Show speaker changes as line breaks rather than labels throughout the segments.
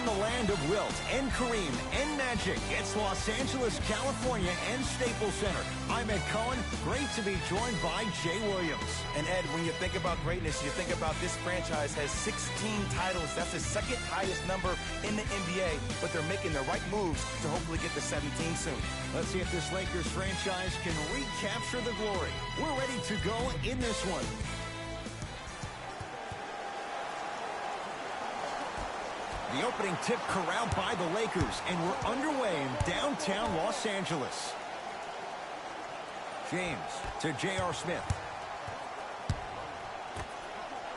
the land of Wilt and Kareem and Magic, it's Los Angeles, California and Staples Center. I'm Ed Cohen. Great to be joined by Jay Williams.
And Ed, when you think about greatness, you think about this franchise has 16 titles. That's the second highest number in the NBA, but they're making the right moves to hopefully get to 17 soon.
Let's see if this Lakers franchise can recapture the glory. We're ready to go in this one. The opening tip corralled by the Lakers, and we're underway in downtown Los Angeles. James to J.R. Smith.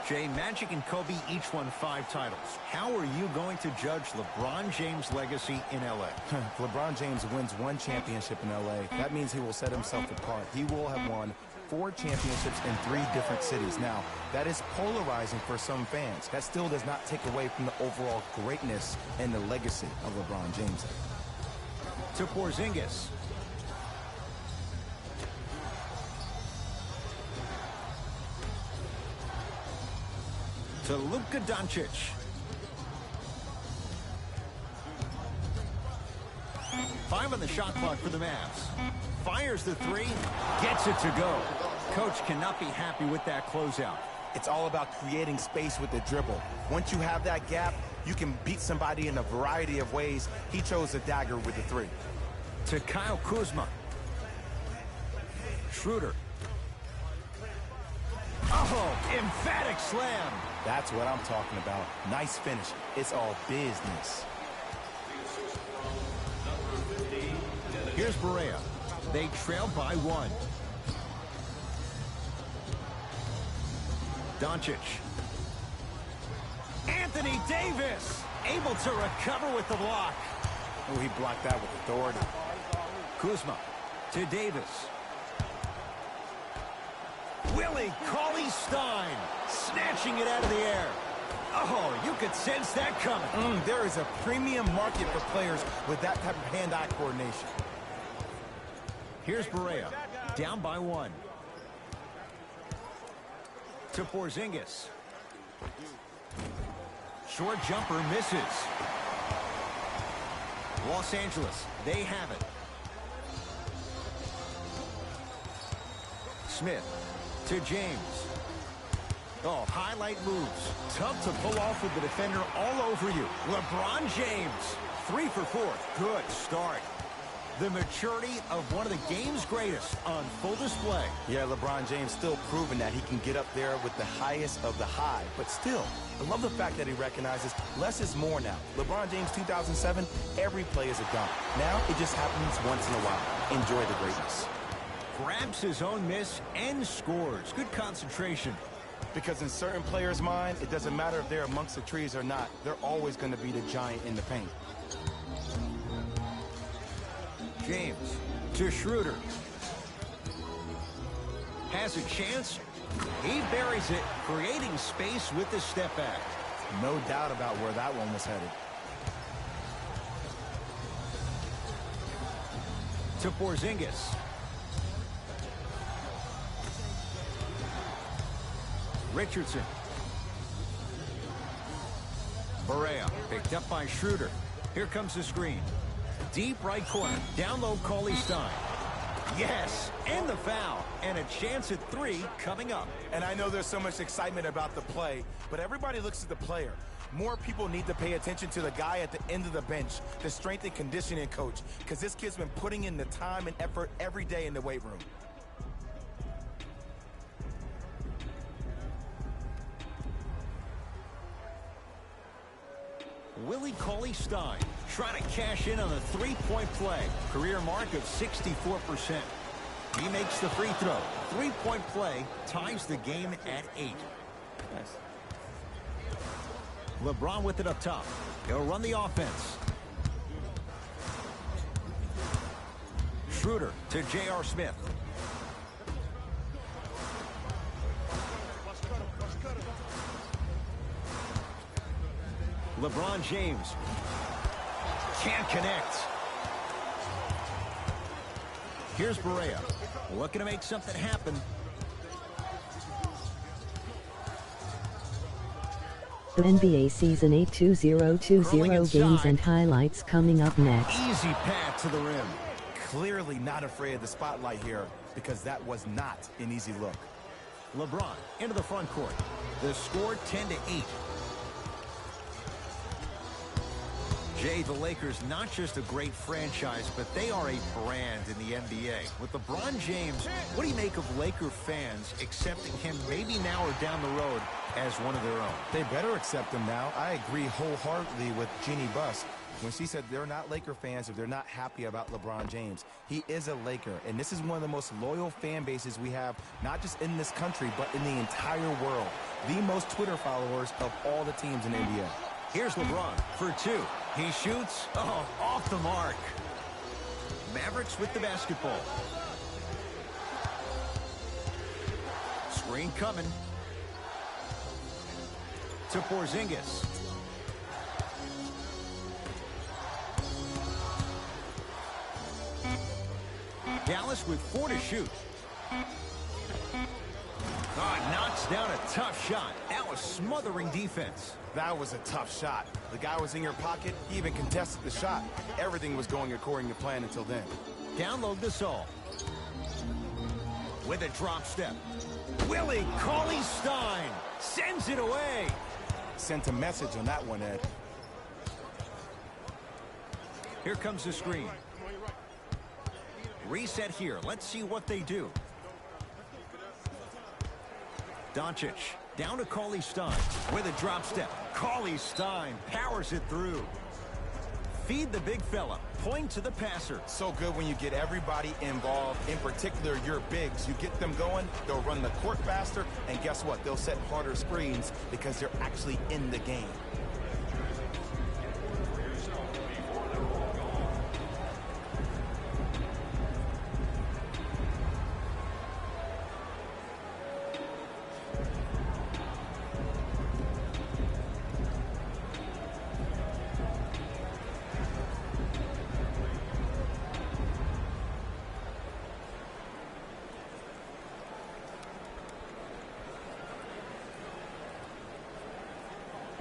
Jay, Magic and Kobe each won 5 titles. How are you going to judge LeBron James' legacy in L.A.?
If LeBron James wins 1 championship in L.A., that means he will set himself apart. He will have won 4 championships in 3 different cities. Now, that is polarizing for some fans. That still does not take away from the overall greatness and the legacy of LeBron James.
To Porzingis. To Luka Doncic. Five on the shot clock for the Mavs. Fires the 3, gets it to go. Coach cannot be happy with that closeout.
It's all about creating space with the dribble. Once you have that gap, you can beat somebody in a variety of ways. He chose the dagger with the 3.
To Kyle Kuzma. Schroeder. Oh, emphatic slam.
That's what I'm talking about. Nice finish. It's all business.
Here's Barea. They trail by 1. Doncic. Anthony Davis able to recover with the block.
Oh, he blocked that with authority.
Kuzma to Davis. Willie Cauley-Stein snatching it out of the air. Oh, you could sense that coming.
There is a premium market for players with that type of hand-eye coordination.
Here's Barea, down by 1. To Porzingis. Short jumper misses. Los Angeles, they have it. Smith to James. Oh, highlight moves. Tough to pull off with the defender all over you. LeBron James, 3 for 4. Good start. The maturity of one of the game's greatest on full display.
Yeah, LeBron James still proving that he can get up there with the highest of the high. But still, I love the fact that he recognizes less is more now. LeBron James 2007, every play is a dunk. Now it just happens once in a while. Enjoy the greatness.
Grabs his own miss and scores. Good concentration.
Because in certain players' mind, it doesn't matter if they're amongst the trees or not. They're always going to be the giant in the paint.
James to Schroeder. Has a chance. He buries it, creating space with the step back.
No doubt about where that one was headed.
To Porzingis. Richardson. Barea picked up by Schroeder. Here comes the screen. Deep right corner. Down low, Cauley-Stein. Yes, and the foul. And a chance at 3 coming up.
And I know there's so much excitement about the play, but everybody looks at the player. More people need to pay attention to the guy at the end of the bench, the strength and conditioning coach, because this kid's been putting in the time and effort every day in the weight room.
Willie Cauley-Stein trying to cash in on the 3-point play. Career mark of 64%. He makes the free throw. 3-point play ties the game at 8.
Nice.
LeBron with it up top. He'll run the offense. Schroeder to J.R. Smith. LeBron James can't connect. Here's Barea looking to make something happen.
The NBA Season 8 2020 games and highlights coming up next.
Easy path to the rim.
Clearly not afraid of the spotlight here because that was not an easy look.
LeBron into the front court. The score 10-8. Jay, the Lakers, not just a great franchise, but they are a brand in the NBA. With LeBron James, what do you make of Laker fans accepting him maybe now or down the road as one of their own?
They better accept him now. I agree wholeheartedly with Jeannie Buss when she said they're not Laker fans if they're not happy about LeBron James. He is a Laker, and this is one of the most loyal fan bases we have, not just in this country, but in the entire world. The most Twitter followers of all the teams in the NBA.
Here's LeBron for two. He shoots. Oh, off the mark. Mavericks with the basketball. Screen coming. To Porzingis. Dallas with 4 to shoot. Knocks down a tough shot. That was smothering defense.
That was a tough shot. The guy was in your pocket. He even contested the shot. Everything was going according to plan until then.
Down low Gasol. With a drop step. Willie Cauley-Stein sends it away.
Sent a message on that one, Ed.
Here comes the screen. Reset here. Let's see what they do. Doncic down to Cauley-Stein with a drop step. Cauley-Stein powers it through. Feed the big fella. Point to the passer.
So good when you get everybody involved, in particular your bigs. You get them going, they'll run the court faster, and guess what? They'll set harder screens because they're actually in the game.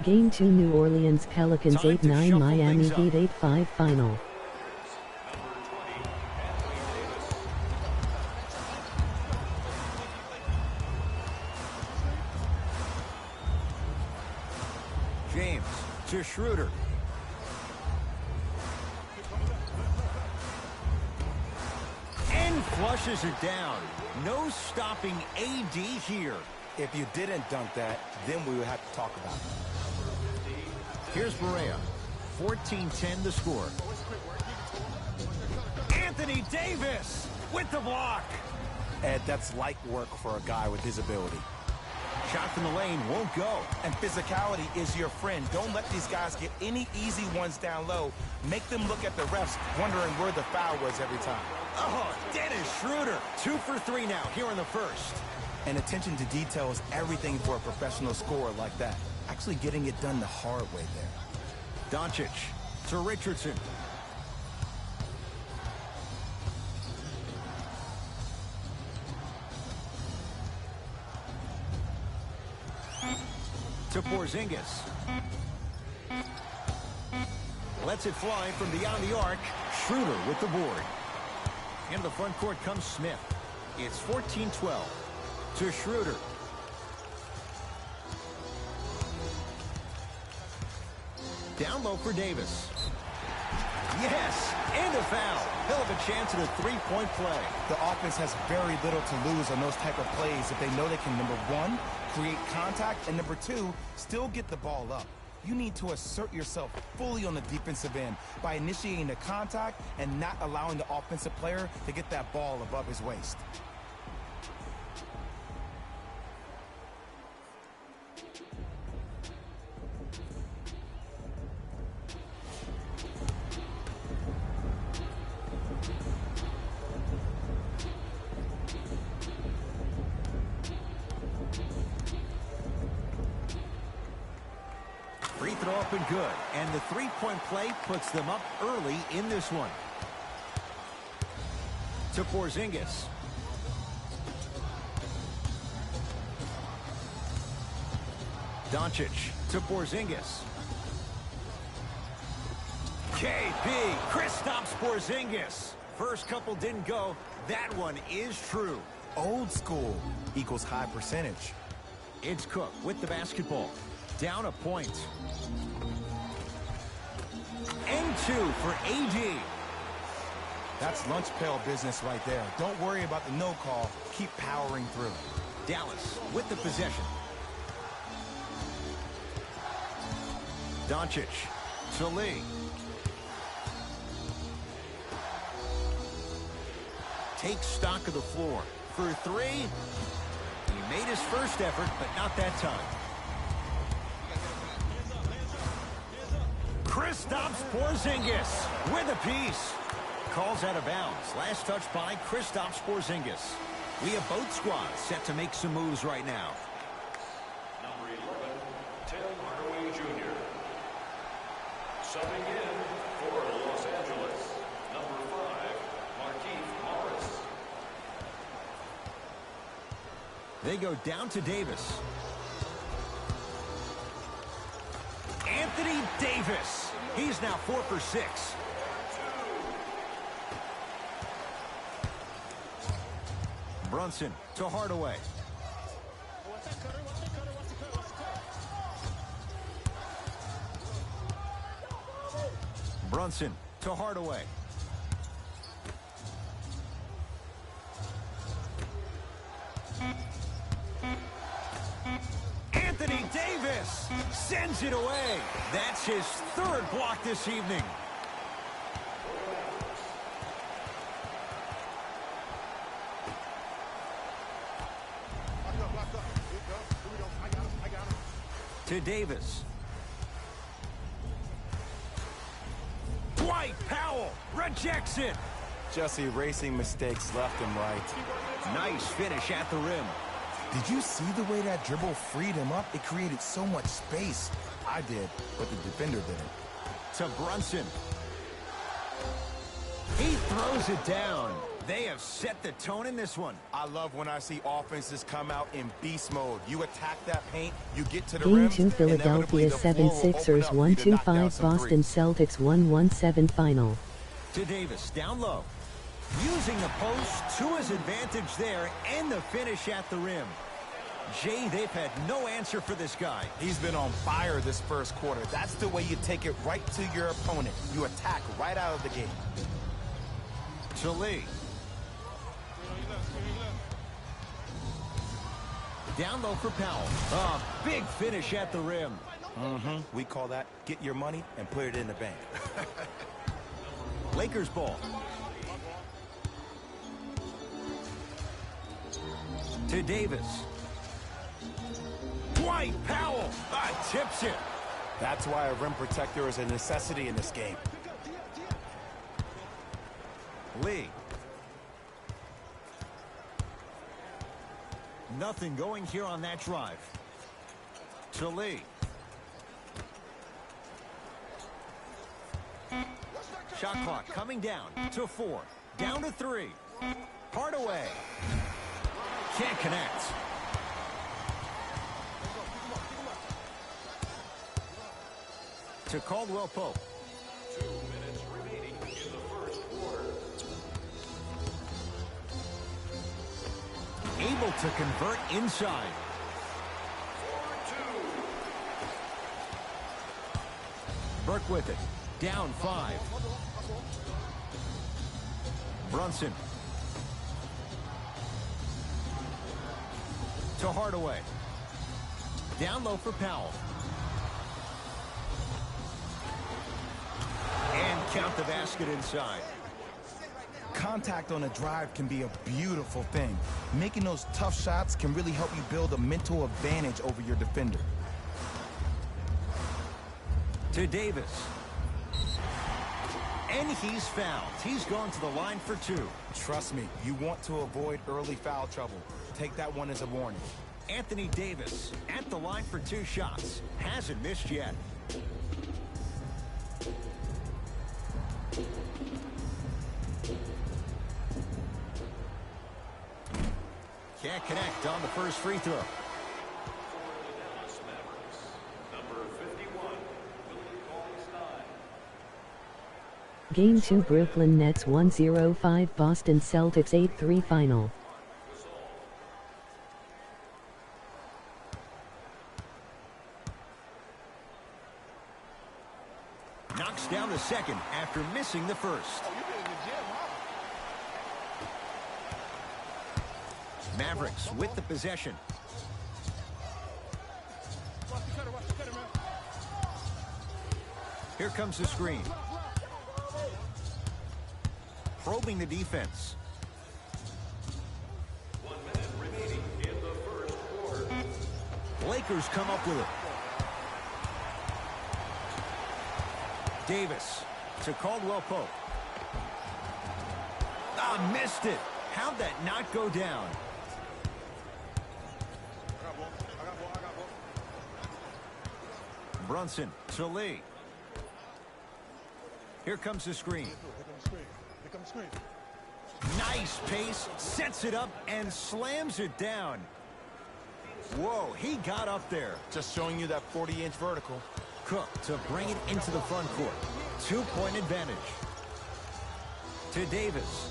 Game 2 New Orleans Pelicans 8-9 Miami Heat 8-5 final.
James to Schroeder. And flushes it down. No stopping AD here.
If you didn't dunk that, then we would have to talk about it.
Here's Barea. 14-10 the score. Anthony Davis with the block.
Ed, that's light work for a guy with his ability.
Shot from the lane won't go.
And physicality is your friend. Don't let these guys get any easy ones down low. Make them look at the refs, wondering where the foul was every time.
Oh, Dennis Schroeder. 2 for 3 now here in the first.
And attention to detail is everything for a professional scorer like that. Actually getting it done the hard way there.
Doncic to Richardson. To Porzingis. Lets it fly from beyond the arc. Schroeder with the board. Into the front court comes Smith. It's 14-12 to Schroeder. Down low for Davis. Yes, and a foul. He'll have a chance at a three-point play.
The offense has very little to lose on those type of plays if they know they can, number one, create contact, and number two, still get the ball up. You need to assert yourself fully on the defensive end by initiating the contact and not allowing the offensive player to get that ball above his waist.
Free throw up and good. And the three-point play puts them up early in this one. To Porzingis. Doncic to Porzingis. KP, Kristaps Porzingis. First couple didn't go. That one is true.
Old school equals high percentage.
It's Cook with the basketball. Down a point. And 2 for AD.
That's lunch pail business right there. Don't worry about the no call. Keep powering through.
Dallas with the possession. Doncic to Lee. Takes stock of the floor. For 3. He made his first effort, but not that time. Kristaps Porzingis with a piece. Calls out of bounds. Last touch by Kristaps Porzingis. We have both squads set to make some moves right now.
Number 11, Tim Hardaway Jr. Subbing in for Los Angeles, number 5, Markieff Morris.
They go down to Davis. Anthony Davis. He's now 4 for 6. Brunson to Hardaway. Brunson to Hardaway. Anthony Davis sends it away. That's his 3rd block this evening. To Davis. Dwight Powell rejects it.
Just erasing mistakes left and right.
Nice finish at the rim.
Did you see the way that dribble freed him up? It created so much space. I did, but the defender didn't.
To Brunson. He throws it down. They have set the tone in this one.
I love when I see offenses come out in beast mode. You attack that paint, you get to the
Game
rim.
2 Philadelphia 76ers 125 Boston Celtics 117 final.
To Davis, down low. Using the post to his advantage there, and the finish at the rim. Jay, they've had no answer for this guy.
He's been on fire this first quarter. That's the way you take it right to your opponent. You attack right out of the gate.
To Lee. Down low for Powell. A big finish at the rim.
We call that get your money and put it in the bank.
Lakers ball. To Davis. Dwight Powell tips it.
That's why a rim protector is a necessity in this game.
Lee. Nothing going here on that drive. To Lee. Shot clock coming down to 4. Down to 3. Hardaway. Can't connect. To Caldwell Pope.
2 minutes remaining in the first quarter.
Able to convert inside.
4-2.
Burke with it. Down 5. Brunson. To Hardaway. Down low for Powell. And count the basket inside.
Contact on a drive can be a beautiful thing. Making those tough shots can really help you build a mental advantage over your defender.
To Davis. And he's fouled. He's gone to the line for 2.
Trust me, you want to avoid early foul trouble. Take that one as a warning.
Anthony Davis at the line for 2 shots. Hasn't missed yet. Can't connect on the first free throw.
For the Dallas Mavericks,
Game 2 Brooklyn Nets 105 Boston Celtics 8-3 final.
Knocks down the second after missing the first. Mavericks with the possession. Here comes the screen. Probing the defense.
1 minute remaining in the first quarter.
Lakers come up with it. Davis to Caldwell Pope. Ah, missed it. How'd that not go down? Brunson to Lee. Here comes the screen. Nice pace, sets it up, and slams it down. Whoa, he got up there.
Just showing you that 40-inch vertical.
Cook to bring it into the front court. 2-point advantage. To Davis.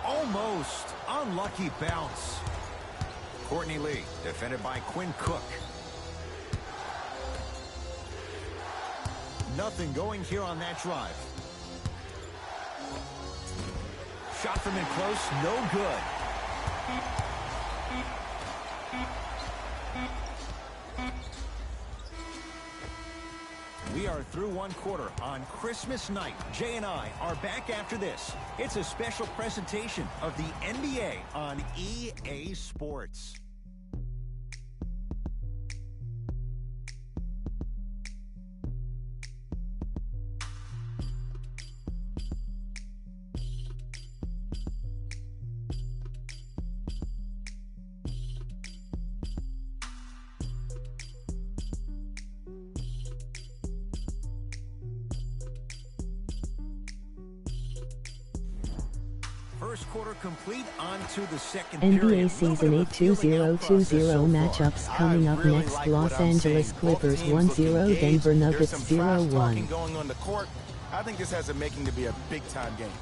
Almost. Unlucky bounce. Courtney Lee, defended by Quinn Cook. Nothing going here on that drive. Shot from in close, no good. We are through one quarter on Christmas night. Jay and I are back after this. It's a special presentation of the NBA on EA Sports. First quarter complete, on to the second
NBA
period.
season 8 2-0-2-0 matchups coming up next. Los Angeles Clippers 1-0, Denver Nuggets 0-1.
Going on the court, I think this has a making to be a big-time game.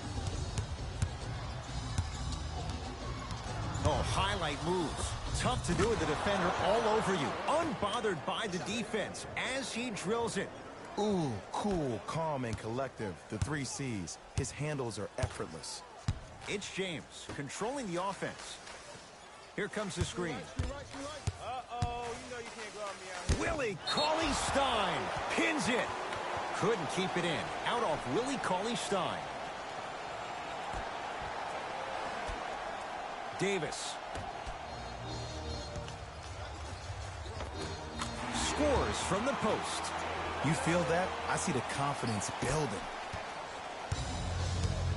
Oh, highlight moves. Tough to do with the defender all over you. Unbothered by the defense as he drills it.
Ooh, cool, calm, and collective. The 3 C's. His handles are effortless.
It's James controlling the offense. Here comes the screen.
Uh-oh, you know you can't go on me out here.
Willie Cauley-Stein pins it. Couldn't keep it in. Out off Willie Cauley-Stein. Davis. Scores from the post.
You feel that? I see the confidence building.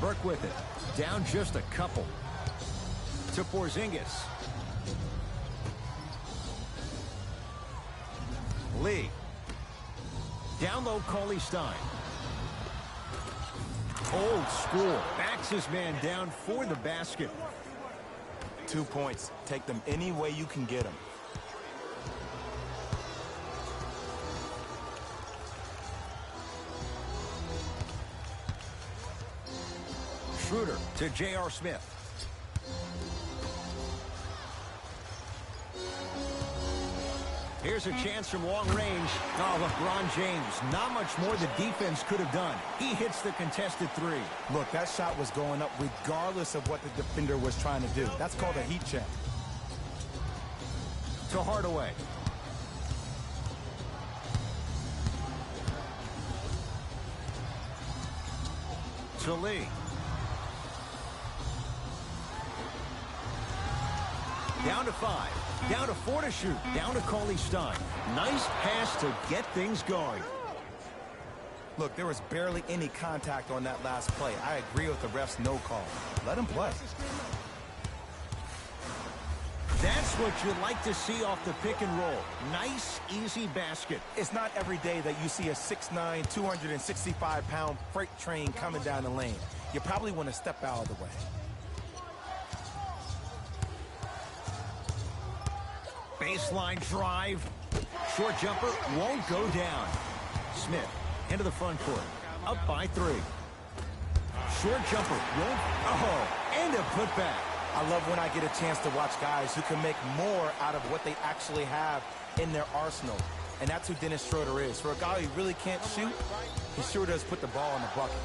Burke with it. Down just a couple. To Porzingis. Lee. Down low, Cauley-Stein. Old school. Backs his man down for the basket.
2 points. Take them any way you can get them.
Schroeder to J.R. Smith. Here's a chance from long range. Oh, LeBron James. Not much more the defense could have done. He hits the contested 3.
Look, that shot was going up regardless of what the defender was trying to do. That's called a heat check.
To Hardaway. To Lee. Down to 5. Down to 4 to shoot. Down to Cauley-Stein. Nice pass to get things going.
Look, there was barely any contact on that last play. I agree with the ref's no call. Let him play.
That's what you'd like to see off the pick and roll. Nice, easy basket.
It's not every day that you see a 6'9", 265-pound freight train coming down the lane. You probably want to step out of the way.
Baseline drive. Short jumper won't go down. Smith into the front court. Up by 3. Short jumper. Won't. Oh, and a putback.
I love when I get a chance to watch guys who can make more out of what they actually have in their arsenal. And that's who Dennis Schroeder is. For a guy who really can't shoot, he sure does put the ball in the bucket.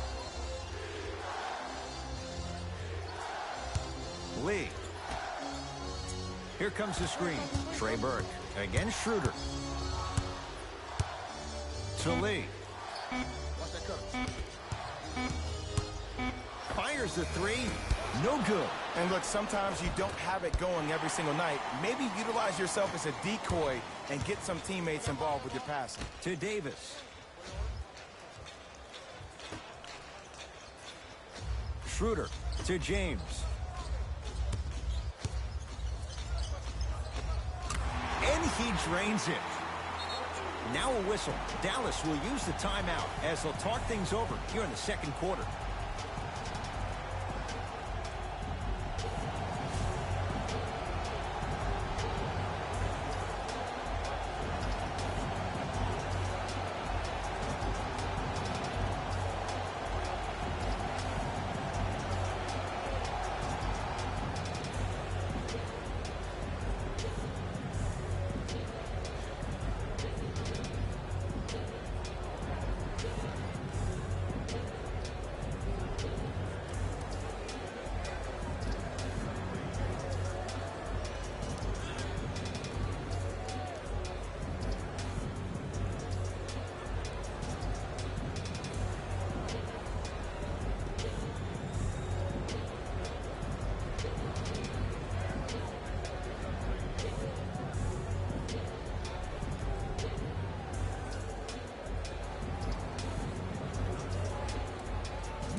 Lee. Here comes the screen. Trey Burke against Schroeder. To Lee. Fires the 3. No good.
And look, sometimes you don't have it going every single night. Maybe utilize yourself as a decoy and get some teammates involved with your passing.
To Davis. Schroeder to James. And he drains it. Now a whistle. Dallas will use the timeout as they'll talk things over here in the second quarter.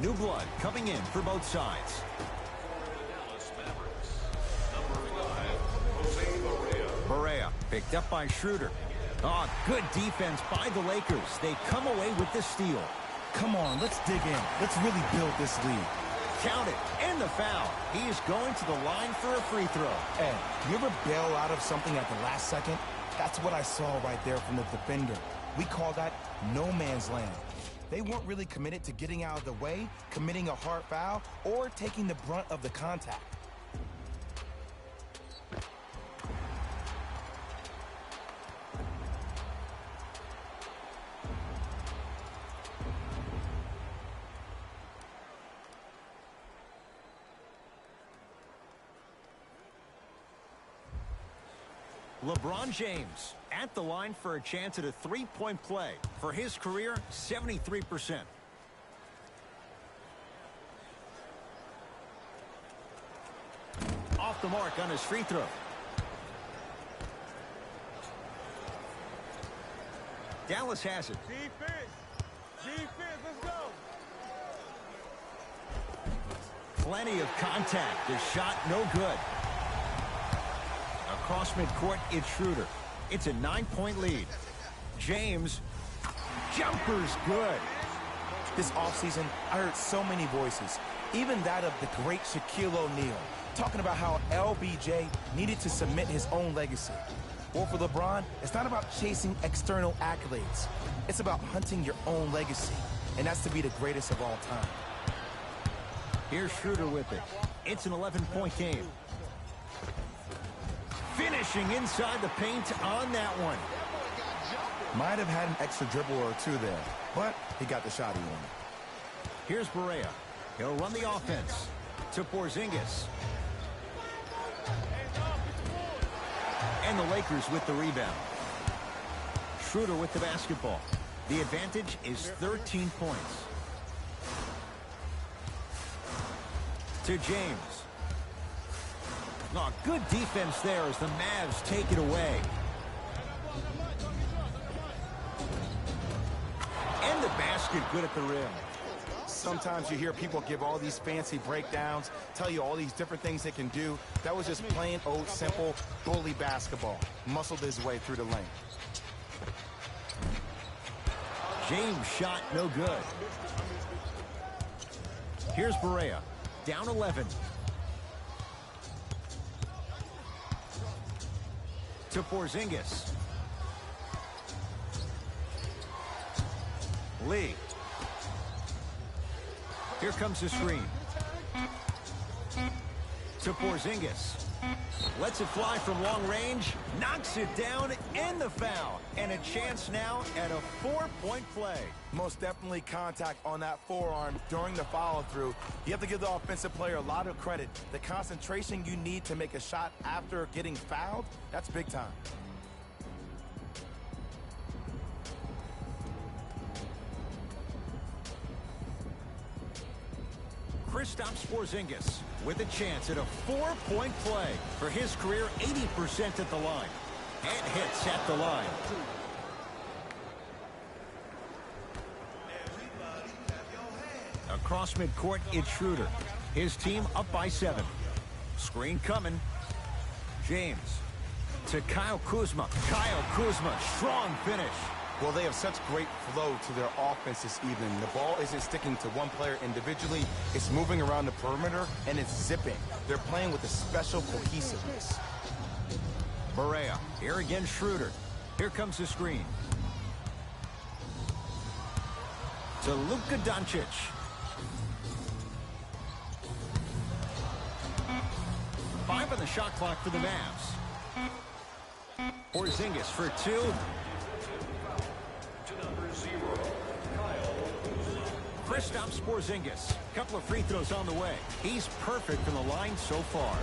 New blood coming in for both sides.
Dallas Mavericks. Number 5,
Barea picked up by Schroeder. Oh, good defense by the Lakers. They come away with the steal.
Come on, let's dig in. Let's really build this lead.
Count it, and the foul. He is going to the line for a free throw.
Hey, you ever bail out of something at the last second? That's what I saw right there from the defender. We call that no man's land. They weren't really committed to getting out of the way, committing a hard foul, or taking the brunt of the contact.
LeBron James at the line for a chance at a three-point play. For his career, 73%. Off the mark on his free throw. Dallas has it.
Defense. Defense, let's go.
Plenty of contact. The shot no good. Across midcourt, it's Schroeder. It's a 9-point lead. James, jumper's good.
This offseason, I heard so many voices, even that of the great Shaquille O'Neal, talking about how LBJ needed to cement his own legacy. Well, for LeBron, it's not about chasing external accolades. It's about hunting your own legacy, and that's to be the greatest of all time.
Here's Schroeder with it. It's an 11-point game. Finishing inside the paint on that one.
Might have had an extra dribble or two there, but he got the shot he wanted.
Here's Barea. He'll run the offense to Porzingis. And the Lakers with the rebound. Schroeder with the basketball. The advantage is 13 points. To James. Oh, good defense there as the Mavs take it away. And the basket good at the rim.
Sometimes you hear people give all these fancy breakdowns, tell you all these different things they can do. That was just plain old simple bully basketball. Muscled his way through the lane.
James shot no good. Here's Barea. Down 11. To Porzingis. Lee. Here comes the screen. To Porzingis. Lets it fly from long range. Knocks it down in the foul. And a chance now at a 4-point play.
Most definitely contact on that forearm during the follow-through. You have to give the offensive player a lot of credit. The concentration you need to make a shot after getting fouled, that's big time.
Kristaps Porzingis with a chance at a 4-point play. For his career, 80% at the line. And hits at the line. Across midcourt, it's Schroeder. His team up by 7. Screen coming. James to Kyle Kuzma. Kyle Kuzma, strong finish.
Well, they have such great flow to their offense this evening. The ball isn't sticking to one player individually. It's moving around the perimeter, and it's zipping. They're playing with a special cohesiveness.
Barea. Here again, Schroeder. Here comes the screen. To Luka Doncic. Five on the shot clock for the Mavs. Porzingis for 2. Kristaps Porzingis. Couple of free throws on the way. He's perfect from the line so far.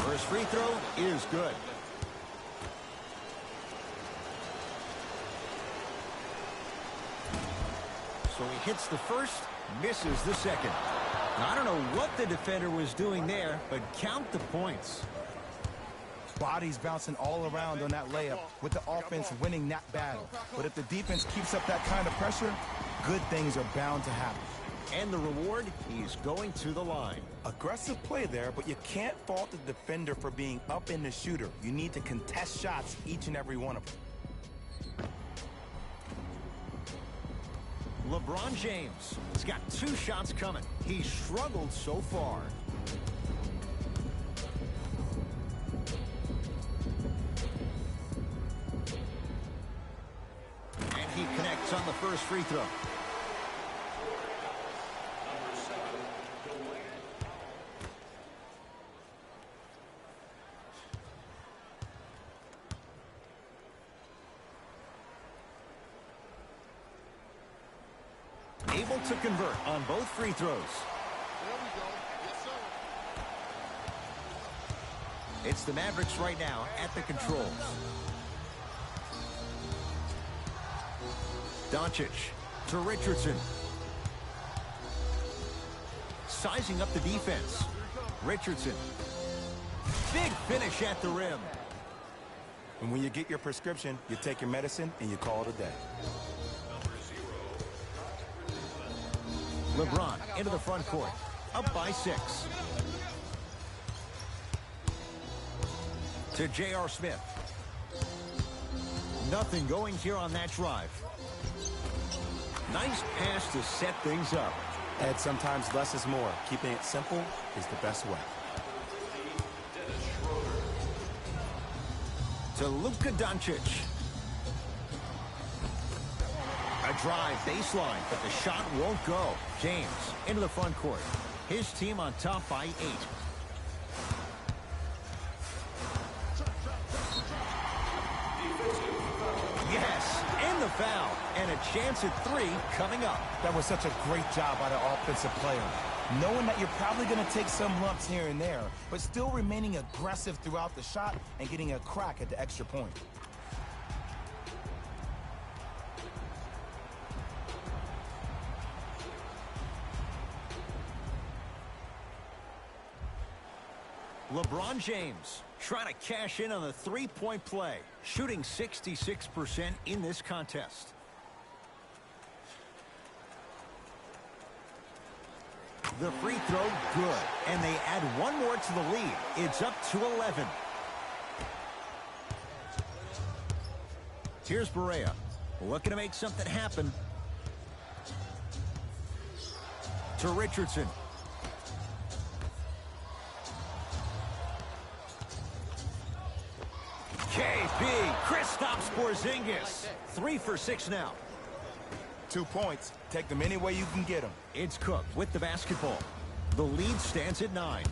First free throw is good. So he hits the first, misses the second. Now, I don't know what the defender was doing there, but count the points.
Bodies bouncing all around on that layup with the offense winning that battle. But if the defense keeps up that kind of pressure, good things are bound to happen.
And the reward, he's going to the line.
Aggressive play there, but you can't fault the defender for being up in the shooter. You need to contest shots, each and every one of them.
LeBron James has got 2 shots coming. He's struggled so far. And he connects on the first free throw. Able to convert on both free throws.
There we go. Yes, sir.
It's the Mavericks right now at the controls. Doncic to Richardson. Sizing up the defense. Richardson. Big finish at the rim.
And when you get your prescription, you take your medicine and you call it a day.
LeBron into the front court. Up by 6. To J.R. Smith. Nothing going here on that drive. Nice pass to set things up.
Ed, sometimes less is more. Keeping it simple is the best way.
To Luka Doncic. A drive baseline, but the shot won't go. James into the front court. His team on top by 8. Yes, and the foul. And a chance at 3 coming up.
That was such a great job by the offensive player. Knowing that you're probably going to take some lumps here and there, but still remaining aggressive throughout the shot and getting a crack at the extra point.
LeBron James trying to cash in on the 3-point play, shooting 66% in this contest. The free throw, good. And they add one more to the lead. It's up to 11. Here's Barea. Looking to make something happen. To Richardson. KP, Kristaps Porzingis. 3 for 6 now.
2 points. Take them any way you can get them.
It's Cook with the basketball. The lead stands at 9.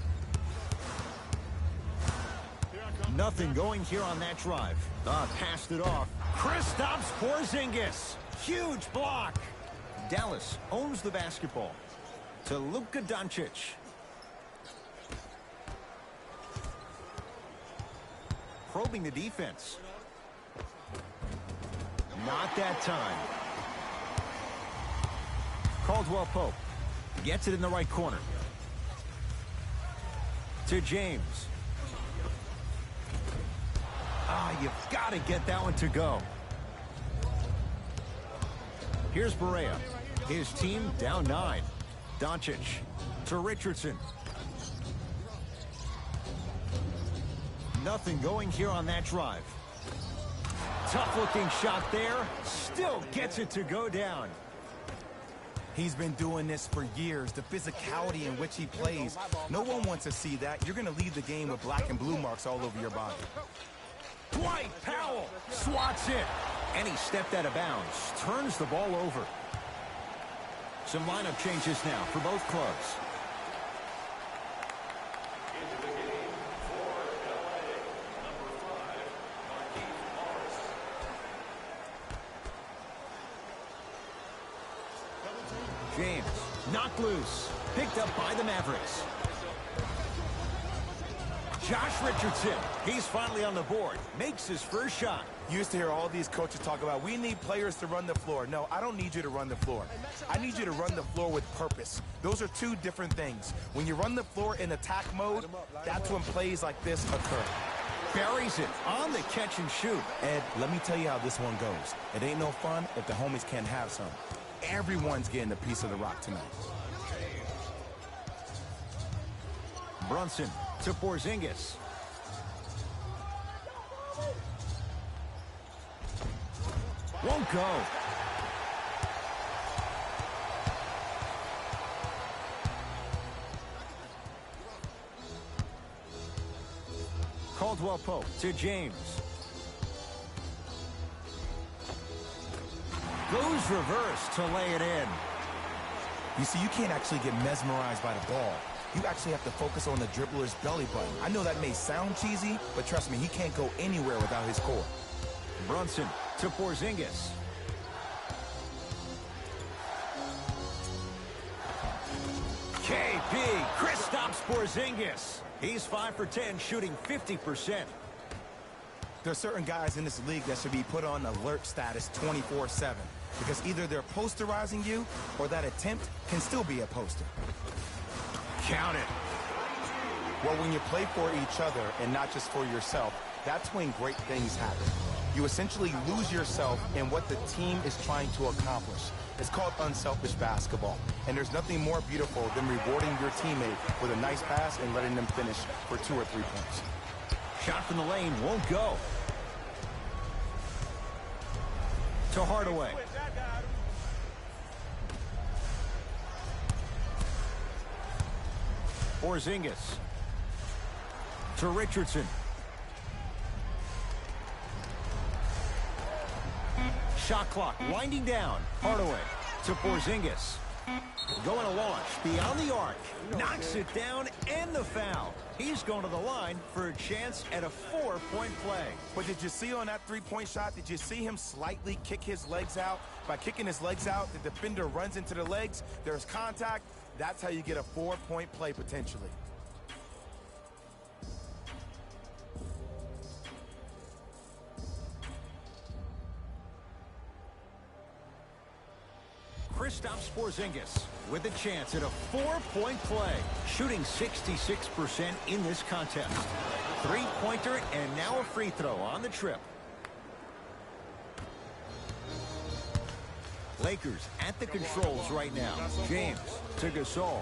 Nothing going here on that drive. Passed it off. Kristaps Porzingis. Huge block. Dallas owns the basketball. To Luka Doncic. Probing the defense. Not that time. Caldwell Pope gets it in the right corner. To James. You've got to get that one to go. Here's Barea. His team down 9. Doncic to Richardson. Nothing going here on that drive. Tough-looking shot there. Still gets it to go down.
He's been doing this for years. The physicality in which he plays. No one wants to see that. You're going to leave the game with black and blue marks all over your body.
Dwight Powell swats it. And he stepped out of bounds. Turns the ball over. Some lineup changes now for both clubs.
Into the game for LA, number 5, Marquise Morris.
James knocked loose. Picked up by the Mavericks. Josh Richardson. He's finally on the board. Makes his first shot.
You used to hear all these coaches talk about, we need players to run the floor. No, I don't need you to run the floor. I need you to run the floor with purpose. Those are two different things. When you run the floor in attack mode, that's when plays like this occur.
Buries it on the catch and shoot.
Ed, let me tell you how this one goes. It ain't no fun if the homies can't have some. Everyone's getting a piece of the rock tonight.
Brunson to Porzingis. Won't go. Caldwell Pope to James. Goes reverse to lay it in.
You see, you can't actually get mesmerized by the ball. You actually have to focus on the dribbler's belly button. I know that may sound cheesy, but trust me, he can't go anywhere without his core.
Brunson to Porzingis. KP, Kristaps Porzingis. He's 5 for 10, shooting 50%.
There are certain guys in this league that should be put on alert status 24/7 because either they're posterizing you or that attempt can still be a poster.
Count it.
Well, when you play for each other and not just for yourself, that's when great things happen. You essentially lose yourself in what the team is trying to accomplish. It's called unselfish basketball. And there's nothing more beautiful than rewarding your teammate with a nice pass and letting them finish for 2 or 3 points.
Shot from the lane won't go. To Hardaway. Porzingis. To Richardson. Shot clock winding down. Hardaway to Porzingis. Going to launch beyond the arc. Knocks it down and the foul. He's going to the line for a chance at a 4-point play.
But did you see on that 3-point shot, did you see him slightly kick his legs out? By kicking his legs out, the defender runs into the legs. There's contact. That's how you get a 4-point play potentially.
Kristaps Porzingis with a chance at a 4-point play, shooting 66% in this contest. 3-pointer and now a free throw on the trip. Lakers at the controls right now. James to Gasol.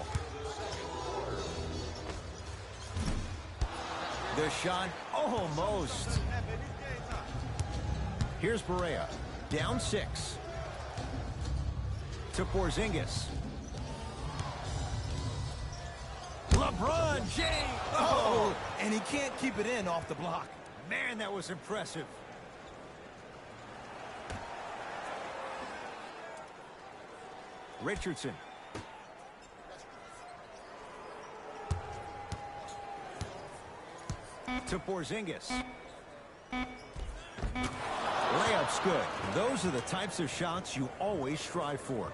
The shot almost. Here's Barea, down 6. To Porzingis. LeBron James.
Oh, and he can't keep it in off the block.
Man, that was impressive. Richardson. To Porzingis. Layup's good. Those are the types of shots you always strive for.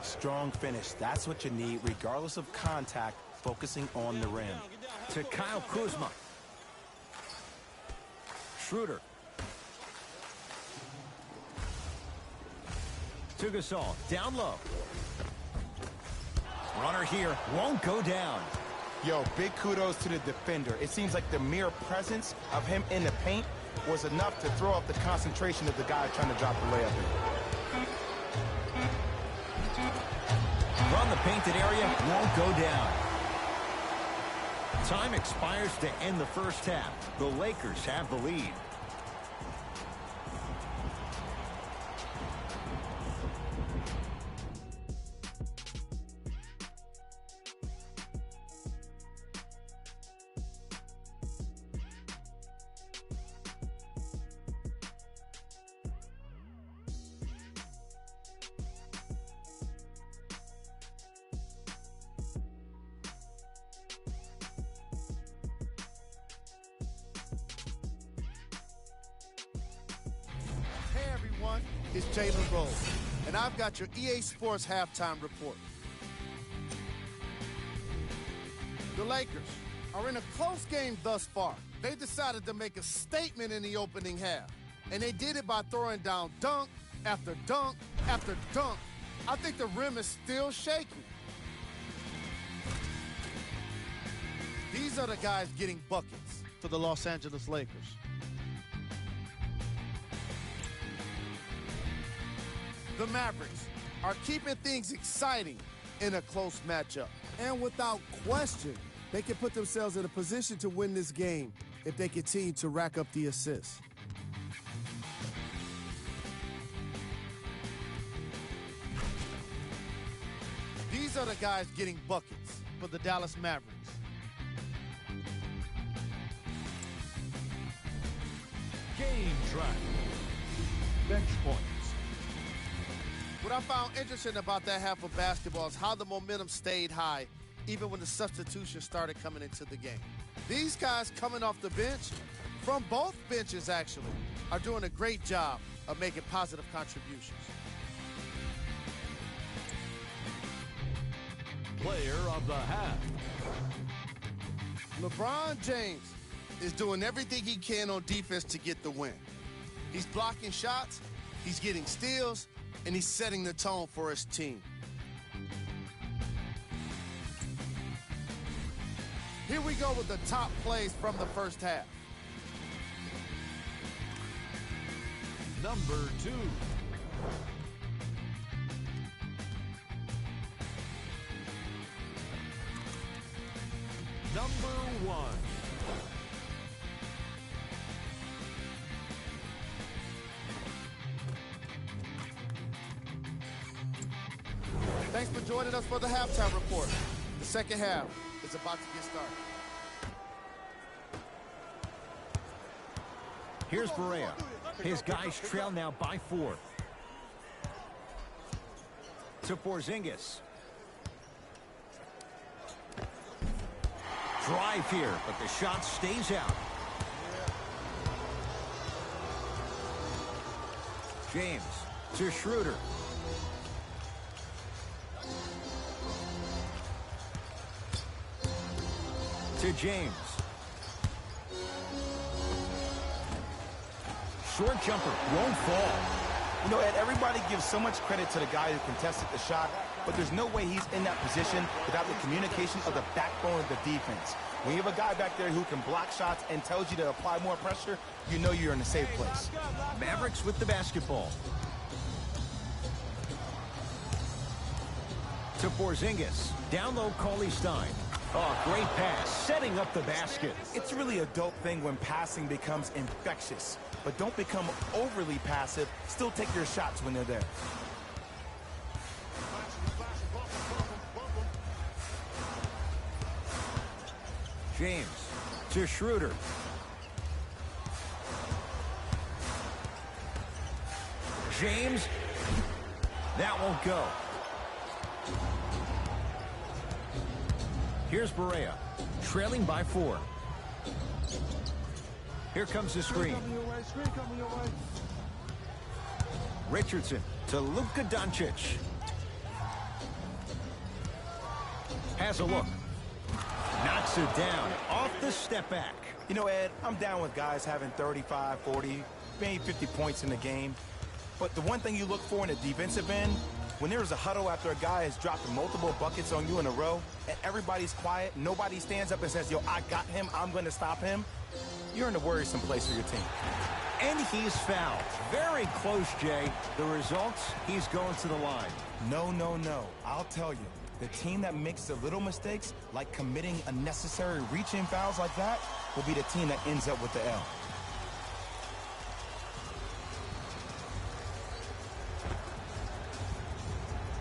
Strong finish. That's what you need, regardless of contact, focusing on the rim.
To Kyle Kuzma. Schroeder. To Gasol. Down low. Runner here. Won't go down.
Yo, big kudos to the defender. It seems like the mere presence of him in the paint was enough to throw off the concentration of the guy trying to drop the layup in.
From the painted area, won't go down. Time expires to end the first half. The Lakers have the lead.
It's Jalen Rose, and I've got your EA Sports halftime report. The Lakers are in a close game thus far. They decided to make a statement in the opening half, and they did it by throwing down dunk after dunk after dunk. I think the rim is still shaking. These are the guys getting buckets for the Los Angeles Lakers. The Mavericks are keeping things exciting in a close matchup. And without question, they can put themselves in a position to win this game if they continue to rack up the assists. These are the guys getting buckets for the Dallas Mavericks.
Game track. Bench points.
What I found interesting about that half of basketball is how the momentum stayed high even when the substitutions started coming into the game. These guys coming off the bench, from both benches actually, are doing a great job of making positive contributions.
Player of the half.
LeBron James is doing everything he can on defense to get the win. He's blocking shots, he's getting steals, and he's setting the tone for his team. Here we go with the top plays from the first half.
Number 2. Number 1.
Thanks for joining us for the halftime report. The second half is about to get started.
Here's Barea. His guys trail now by 4. To Porzingis. Drive here, but the shot stays out. James to Schroeder. To James. Short jumper won't fall.
You know, Ed, everybody gives so much credit to the guy who contested the shot, but there's no way he's in that position without the communication of the backbone of the defense. When you have a guy back there who can block shots and tells you to apply more pressure, you know you're in a safe place.
Mavericks with the basketball. To Porzingis. Down low, Cauley Stein. Oh, great pass, setting up the basket.
It's really a dope thing when passing becomes infectious, but don't become overly passive. Still take your shots when they're there.
James to Schroeder. James That won't go. Here's Barea, trailing by 4. Here comes the screen. Richardson to Luka Doncic. Has a look. Knocks it down off the step back.
You know, Ed, I'm down with guys having 35, 40, maybe 50 points in the game. But the one thing you look for in a defensive end, when there's a huddle after a guy has dropped multiple buckets on you in a row, and everybody's quiet, nobody stands up and says, yo, I got him, I'm going to stop him, you're in a worrisome place for your team.
And he's fouled. Very close, Jay. The results, he's going to the line.
No, no, no. I'll tell you. The team that makes the little mistakes, like committing unnecessary reach-in fouls like that, will be the team that ends up with the L.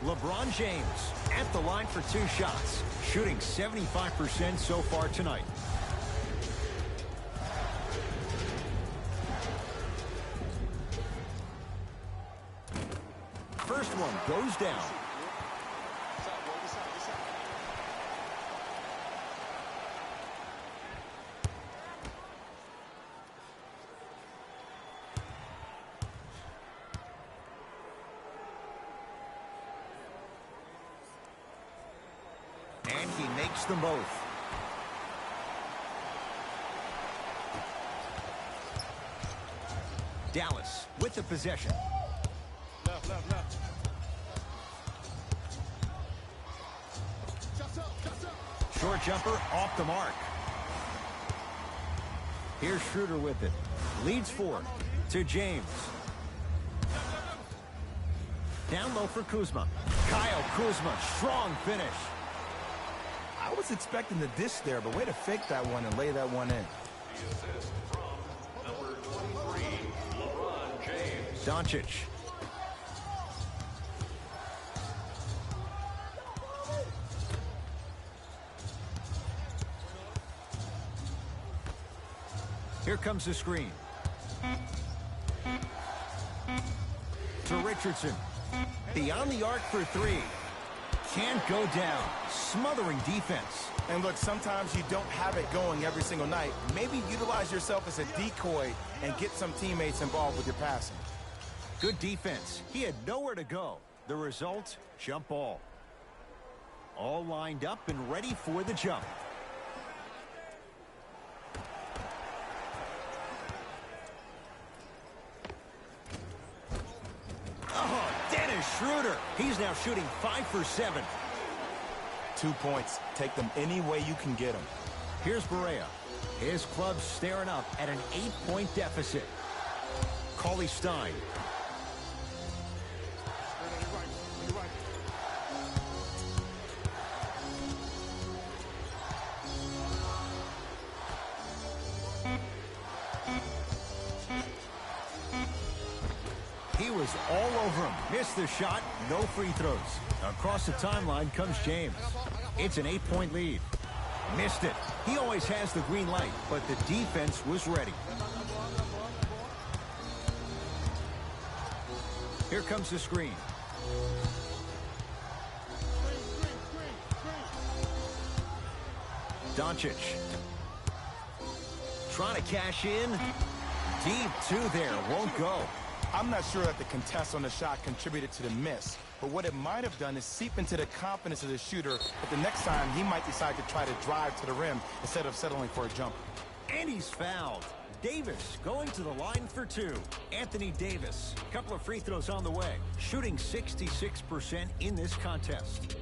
LeBron James at the line for 2 shots, shooting 75% so far tonight. First one goes down. And he makes them both. Dallas with the possession.
Left.
Short jumper off the mark. Here's Schroeder with it. Leads 4 to James. Down low for Kuzma. Kyle Kuzma, strong finish.
I was expecting the dish there, but way to fake that one and lay that one in.
The assist from number 23, LeBron James.
Doncic. Here comes the screen. To Richardson. Beyond the arc for 3. Can't go down. Smothering defense.
And look, sometimes you don't have it going every single night. Maybe utilize yourself as a decoy and get some teammates involved with your passing.
Good defense. He had nowhere to go. The result, jump ball. All lined up and ready for the jump. Oh, Dennis Schroeder. He's now shooting 5 for 7.
2 points. Take them any way you can get them.
Here's Barea. His club staring up at an 8-point deficit. Cauley Stein. He was all over him. Missed the shot. No free throws. Across the timeline comes James. It's an 8-point lead. Missed it. He always has the green light, but the defense was ready. Here comes the screen. Doncic. Trying to cash in. Deep 2 there. Won't go.
I'm not sure that the contest on the shot contributed to the miss, but what it might have done is seep into the confidence of the shooter, but the next time he might decide to try to drive to the rim instead of settling for a jumper.
And he's fouled. Davis going to the line for 2. Anthony Davis, a couple of free throws on the way, shooting 66% in this contest.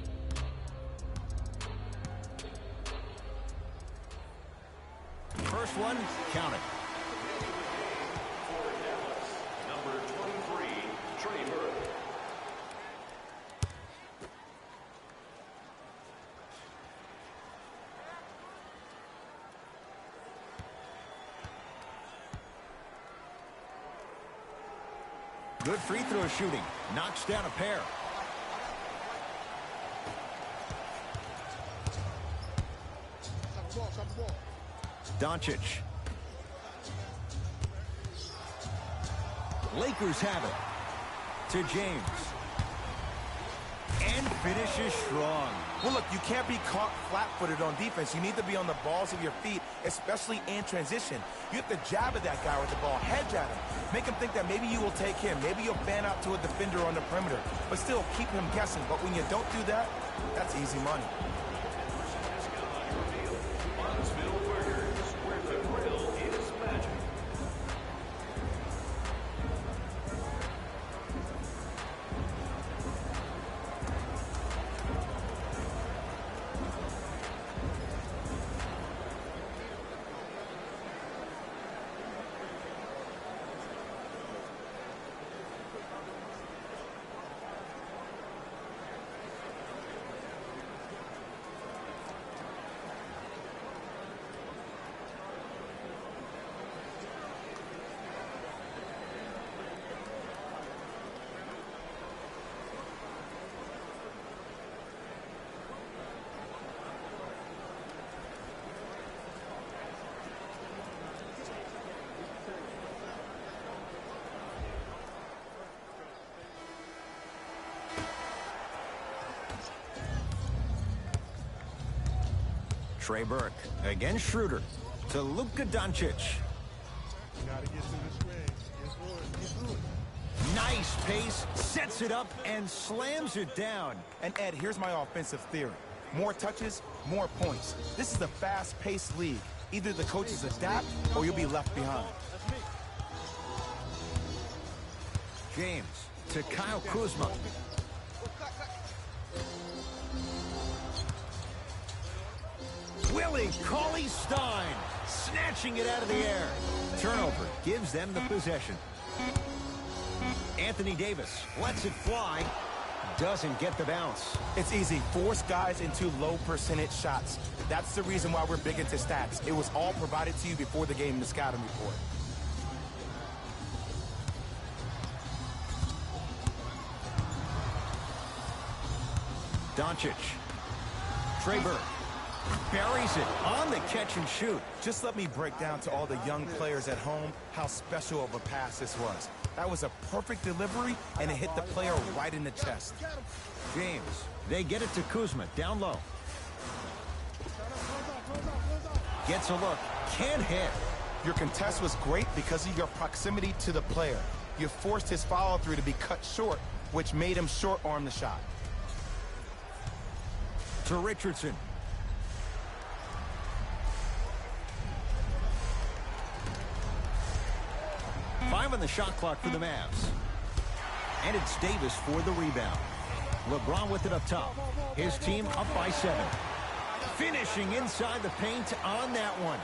First one, count it.
For Dallas, number 23, Trey Burke.
Good free throw shooting. Knocks down a pair. Doncic. Lakers have it. To James. finishes strong.
Well, look, you can't be caught flat-footed on defense. You need to be on the balls of your feet, especially in transition. You have to jab at that guy with the ball, hedge at him. Make him think that maybe you will take him. Maybe you'll fan out to a defender on the perimeter, but still keep him guessing. But when you don't do that, that's easy money.
Trey Burke against Schroeder to Luka Doncic.
Gotta get through the screen. Get through it.
Nice pace, sets it up, and slams it down.
And Ed, here's my offensive theory. More touches, more points. This is a fast-paced league. Either the coaches adapt or you'll be left behind.
James to Kyle Kuzma. Willie Cauley-Stein snatching it out of the air. Turnover gives them the possession. Anthony Davis lets it fly. Doesn't get the bounce.
It's easy. Force guys into low percentage shots. That's the reason why we're big into stats. It was all provided to you before the game in the scouting report.
Doncic. Trey Burke buries it on the catch and shoot.
Just let me break down to all the young players at home how special of a pass this was. That was a perfect delivery, and it hit the player right in the chest.
James, they get it to Kuzma, down low. Gets a look, can't hit.
Your contest was great because of your proximity to the player. You forced his follow-through to be cut short, which made him short-arm the shot.
To Richardson. Five on the shot clock for the Mavs. And it's Davis for the rebound. LeBron with it up top. His team up by 7. Finishing inside the paint on that one.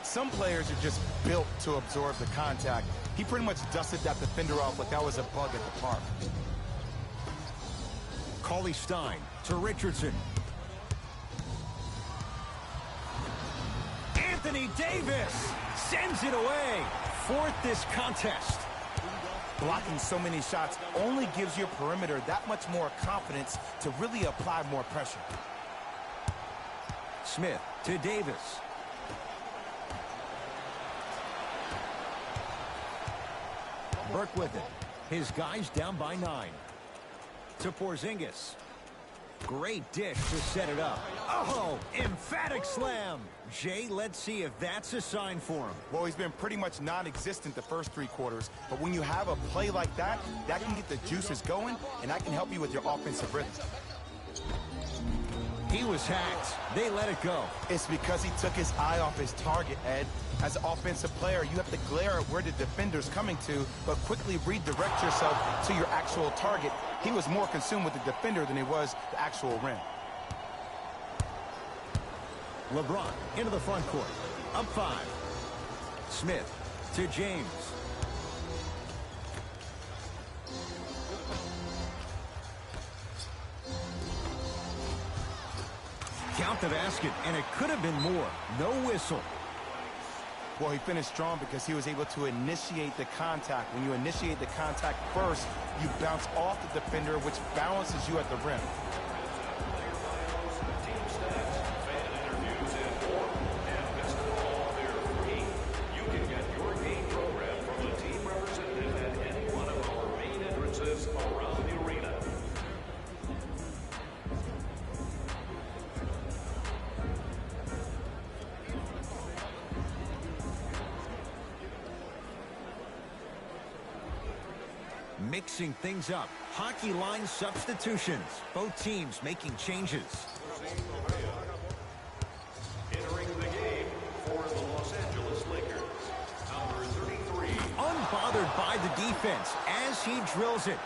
Some players are just built to absorb the contact. He pretty much dusted that defender off like that was a bug at the park.
Cauley-Stein to Richardson. Anthony Davis sends it away. Fourth this contest.
Blocking so many shots only gives your perimeter that much more confidence to really apply more pressure.
Smith to Davis. Burke with it. His guys down by 9. To Porzingis. Great dish to set it up. Oh, emphatic slam. Jay, let's see if that's a sign for him.
Well, he's been pretty much non-existent the first 3 quarters, but when you have a play like that, that can get the juices going, and that can help you with your offensive rhythm.
He was hacked. They let it go.
It's because he took his eye off his target, Ed. As an offensive player, you have to glare at where the defender's coming to, but quickly redirect yourself to your actual target. He was more consumed with the defender than he was the actual rim.
LeBron into the front court. Up 5. Smith to James. Count the basket, and it could have been more. No whistle.
Well, he finished strong because he was able to initiate the contact. When you initiate the contact first, you bounce off the defender, which balances you at the rim.
Team stats, fan interviews, and more. And best of all, they're free. You can get your game program from a team representative at any one of our main entrances around the arena.
Mixing things up. Hockey line substitutions. Both teams making changes.
Entering the game for the Los Angeles Lakers, number 33.
Unbothered by the defense as he drills it.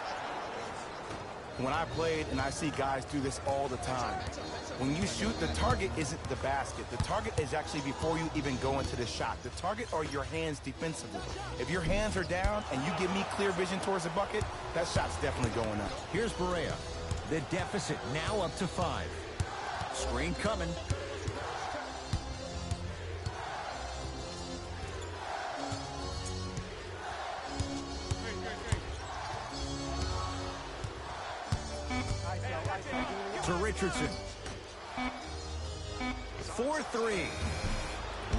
When I played, and I see guys do this all the time, when you shoot, the target isn't the basket. The target is actually before you even go into the shot. The target are your hands defensively. If your hands are down and you give me clear vision towards the bucket, that shot's definitely going up.
Here's Barea. The deficit now up to 5. Screen coming. To Richardson. 4-3.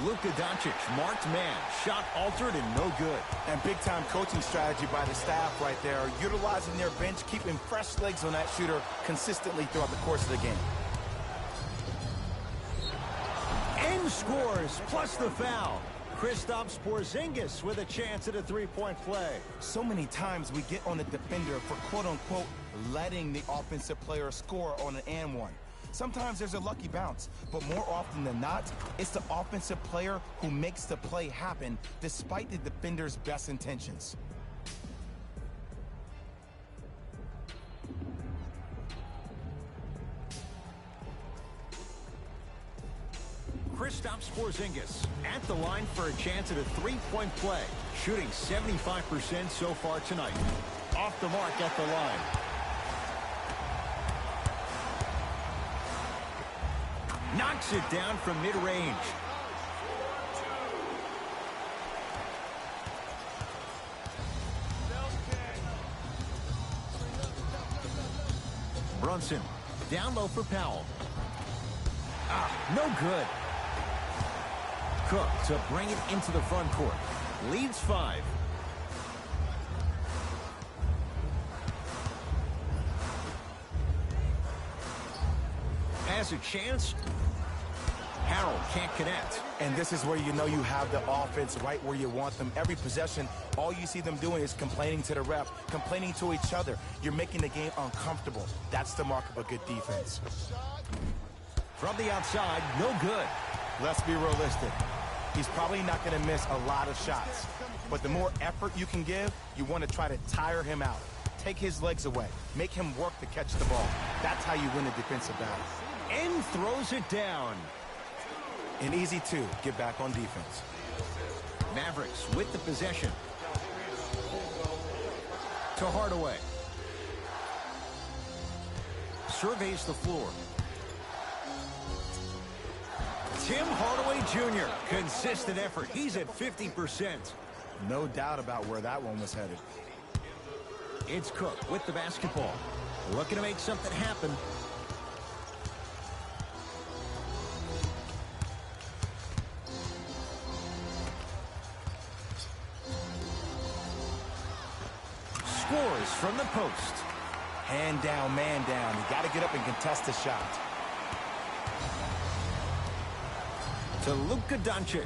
Luka Doncic, marked man. Shot altered and no good.
And big-time coaching strategy by the staff right there, utilizing their bench, keeping fresh legs on that shooter consistently throughout the course of the game.
And scores, plus the foul. Kristaps Porzingis with a chance at a three-point play.
So many times we get on the defender for quote-unquote letting the offensive player score on an and one. Sometimes there's a lucky bounce, but more often than not, it's the offensive player who makes the play happen despite the defender's best intentions.
Kristaps Porzingis at the line for a chance at a three-point play. Shooting 75% so far tonight. Off the mark at the line. Knocks it down from mid-range. Brunson down low for Powell. No good. Cook to bring it into the front court. Leads 5. Has a chance. Harold can't connect.
And this is where you know you have the offense right where you want them. Every possession, all you see them doing is complaining to the ref, complaining to each other. You're making the game uncomfortable. That's the mark of a good defense.
From the outside, no good.
Let's be realistic. He's probably not going to miss a lot of shots. But the more effort you can give, you want to try to tire him out. Take his legs away. Make him work to catch the ball. That's how you win a defensive battle.
And throws it down.
An easy 2. Get back on defense.
Mavericks with the possession. To Hardaway. Surveys the floor. Tim Hardaway Jr. Consistent effort. He's at 50%.
No doubt about where that one was headed.
It's Cook with the basketball. Looking to make something happen. Scores from the post.
Hand down, man down. You got to get up and contest the shot.
To Luka Doncic.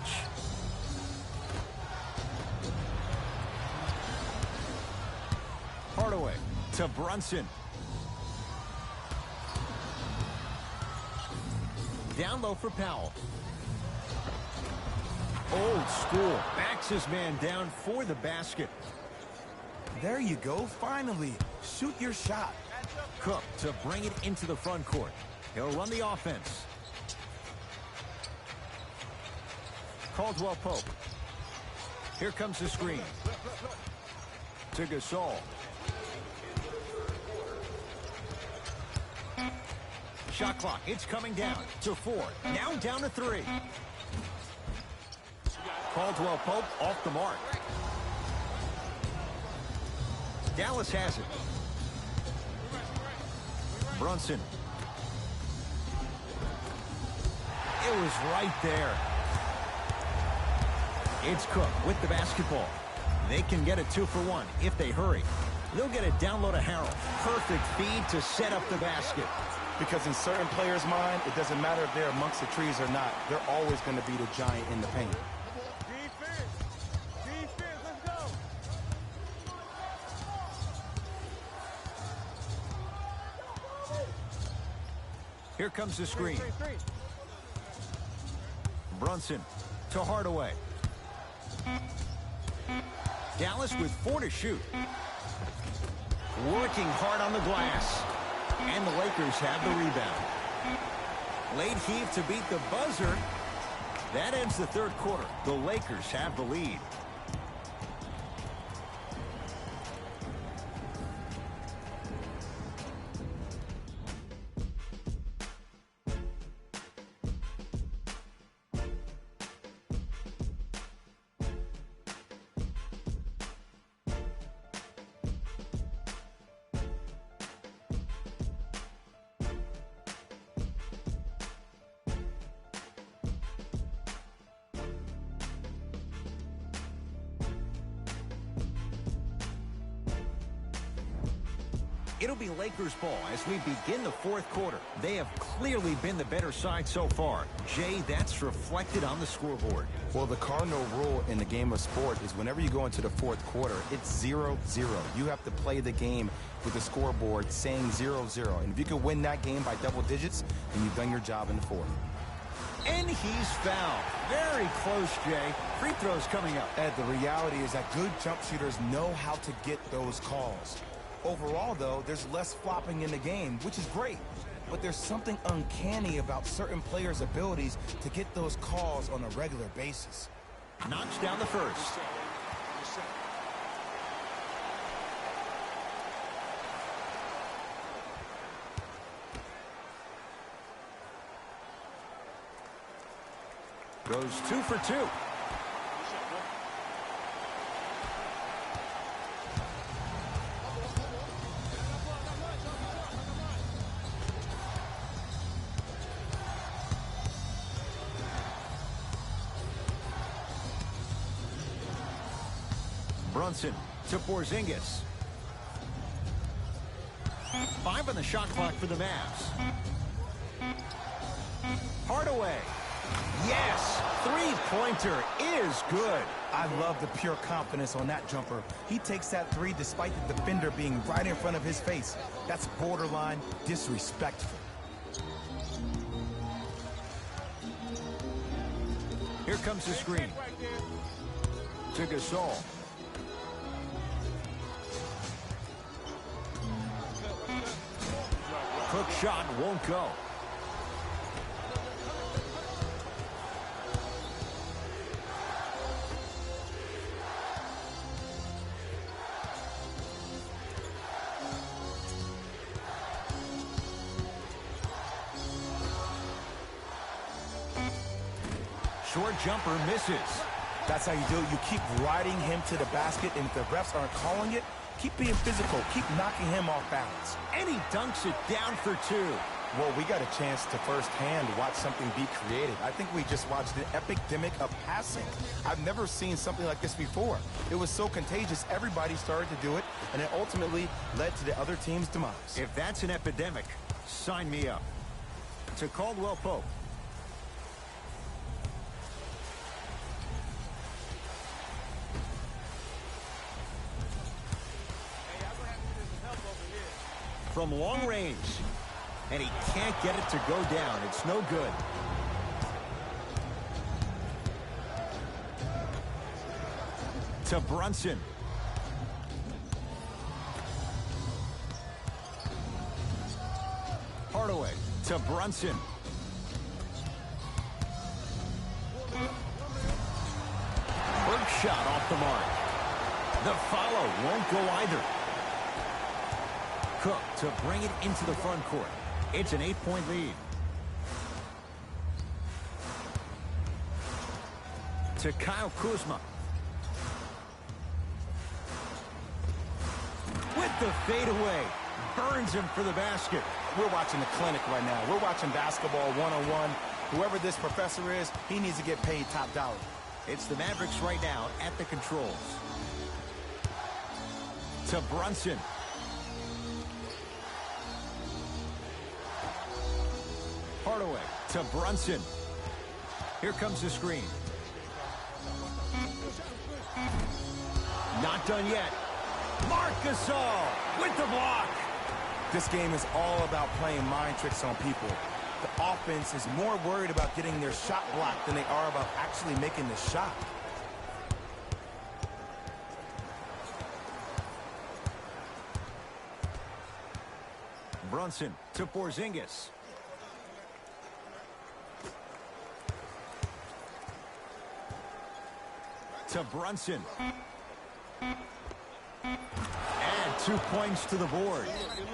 Hardaway to Brunson. Down low for Powell. Old school. Backs his man down for the basket.
There you go. Finally. Shoot your shot.
Cook to bring it into the front court. He'll run the offense. Caldwell Pope. Here comes the screen. To Gasol. Shot clock. It's coming down to 4. Now down to 3. Caldwell Pope off the mark. Dallas has it. Brunson. It was right there. It's Cook with the basketball. They can get a 2-for-1 if they hurry. They'll get it down low to Harold. Perfect feed to set up the basket.
Because in certain players' mind, it doesn't matter if they're amongst the trees or not. They're always going to be the giant in the paint.
Defense. Defense, let's go.
Here comes the screen. Brunson to Hardaway. Dallas with 4 to shoot. Working hard on the glass. And the Lakers have the rebound. Late heave to beat the buzzer. That ends the third quarter. The Lakers have the lead. It'll be Lakers ball as we begin the fourth quarter. They have clearly been the better side so far. Jay, that's reflected on the scoreboard.
Well, the cardinal rule in the game of sport is whenever you go into the fourth quarter, it's 0-0. You have to play the game with the scoreboard saying 0-0. And if you can win that game by double digits, then you've done your job in the fourth.
And he's fouled. Very close, Jay. Free throws coming up.
Ed, the reality is that good jump shooters know how to get those calls. Overall, though, there's less flopping in the game, which is great. But there's something uncanny about certain players' abilities to get those calls on a regular basis.
Knocks down the first. Goes 2 for 2. Brunson to Porzingis. 5 on the shot clock for the Mavs. Hardaway. Yes! Three-pointer is good.
I love the pure confidence on that jumper. He takes that three despite the defender being right in front of his face. That's borderline disrespectful.
Here comes the screen. To Gasol. Hook shot won't go. Short jumper misses.
That's how you do it. You keep riding him to the basket, and if the refs aren't calling it, keep being physical. Keep knocking him off balance.
And he dunks it down for 2.
Well, we got a chance to firsthand watch something be created. I think we just watched an epidemic of passing. I've never seen something like this before. It was so contagious, everybody started to do it, and it ultimately led to the other team's demise.
If that's an epidemic, sign me up. To Caldwell Pope. From long range. And he can't get it to go down. It's no good. To Brunson. Hardaway to Brunson. Big shot off the mark. The follow won't go either. Cook to bring it into the front court. It's an 8-point lead. To Kyle Kuzma. With the fadeaway. Burns him for the basket.
We're watching the clinic right now. We're watching basketball one-on-one. Whoever this professor is, he needs to get paid top dollar.
It's the Mavericks right now at the controls. To Brunson. Hardaway to Brunson. Here comes the screen. Not done yet. Marc Gasol with the block.
This game is all about playing mind tricks on people. The offense is more worried about getting their shot blocked than they are about actually making the shot.
Brunson to Porzingis. To Brunson. And 2 points to the board.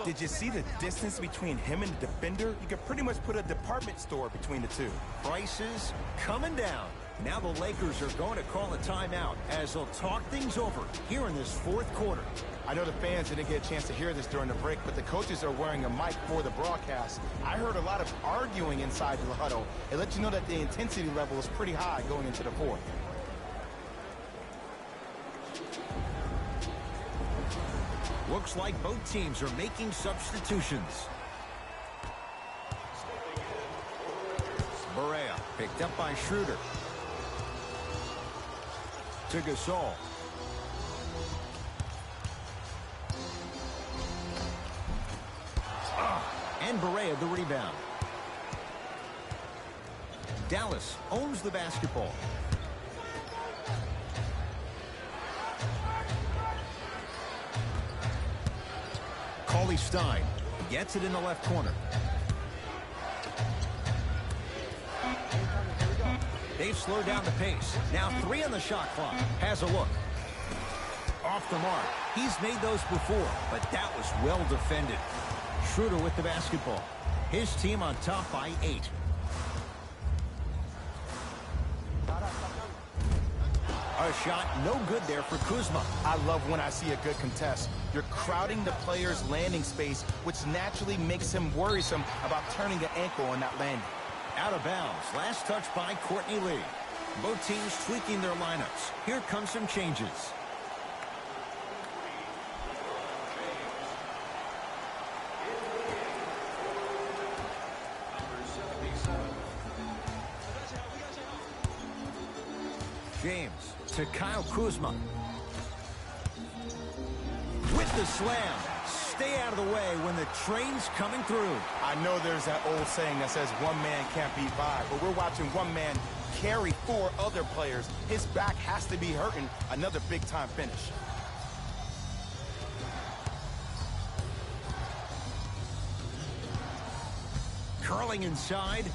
Did you see the distance between him and the defender? You could pretty much put a department store between the two.
Prices coming down. Now the Lakers are going to call a timeout as they'll talk things over here in this fourth quarter.
I know the fans didn't get a chance to hear this during the break, but the coaches are wearing a mic for the broadcast. I heard a lot of arguing inside the huddle. It lets you know that the intensity level is pretty high going into the fourth.
Looks like both teams are making substitutions. Barea picked up by Schroeder. To Gasol. And Barea the rebound. Dallas owns the basketball. Cauley Stein gets it in the left corner. They've slowed down the pace. Now 3 on the shot clock. Has a look. Off the mark. He's made those before, but that was well defended. Schroeder with the basketball. His team on top by 8. A shot no good there for Kuzma.
I love when I see a good contest. You're crowding the player's landing space, which naturally makes him worrisome about turning an ankle on that landing.
Out of bounds. Last touch by Courtney Lee. Both teams tweaking their lineups. Here come some changes. James to Kyle Kuzma. With the slam. Stay out of the way when the train's coming through.
I know there's that old saying that says one man can't beat 5, but we're watching one man carry 4 other players. His back has to be hurting. Another big-time finish.
Curling inside.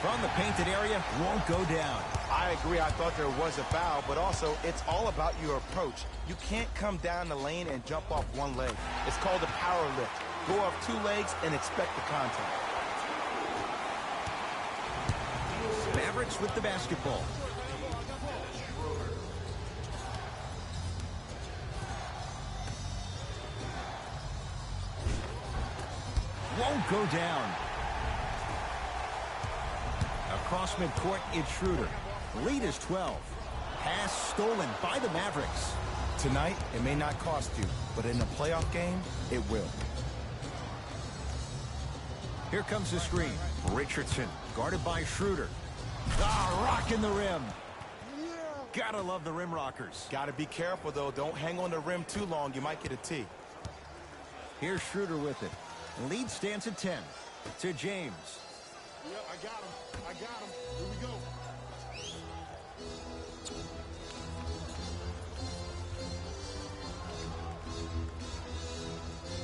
From the painted area, won't go down.
I agree. I thought there was a foul, but also it's all about your approach. You can't come down the lane and jump off one leg. It's called a power lift. Go off 2 legs and expect the contact.
Mavericks with the basketball. Won't go down. Across midcourt, it's Schroeder. Lead is 12. Pass stolen by the Mavericks.
Tonight, it may not cost you, but in a playoff game, it will.
Here comes the screen. Richardson, guarded by Schroeder. Rocking the rim. Gotta love the rim rockers.
Gotta be careful, though. Don't hang on the rim too long. You might get a tee.
Here's Schroeder with it. Lead stands at 10. To James.
Yep, I got him. I got him. Here we go.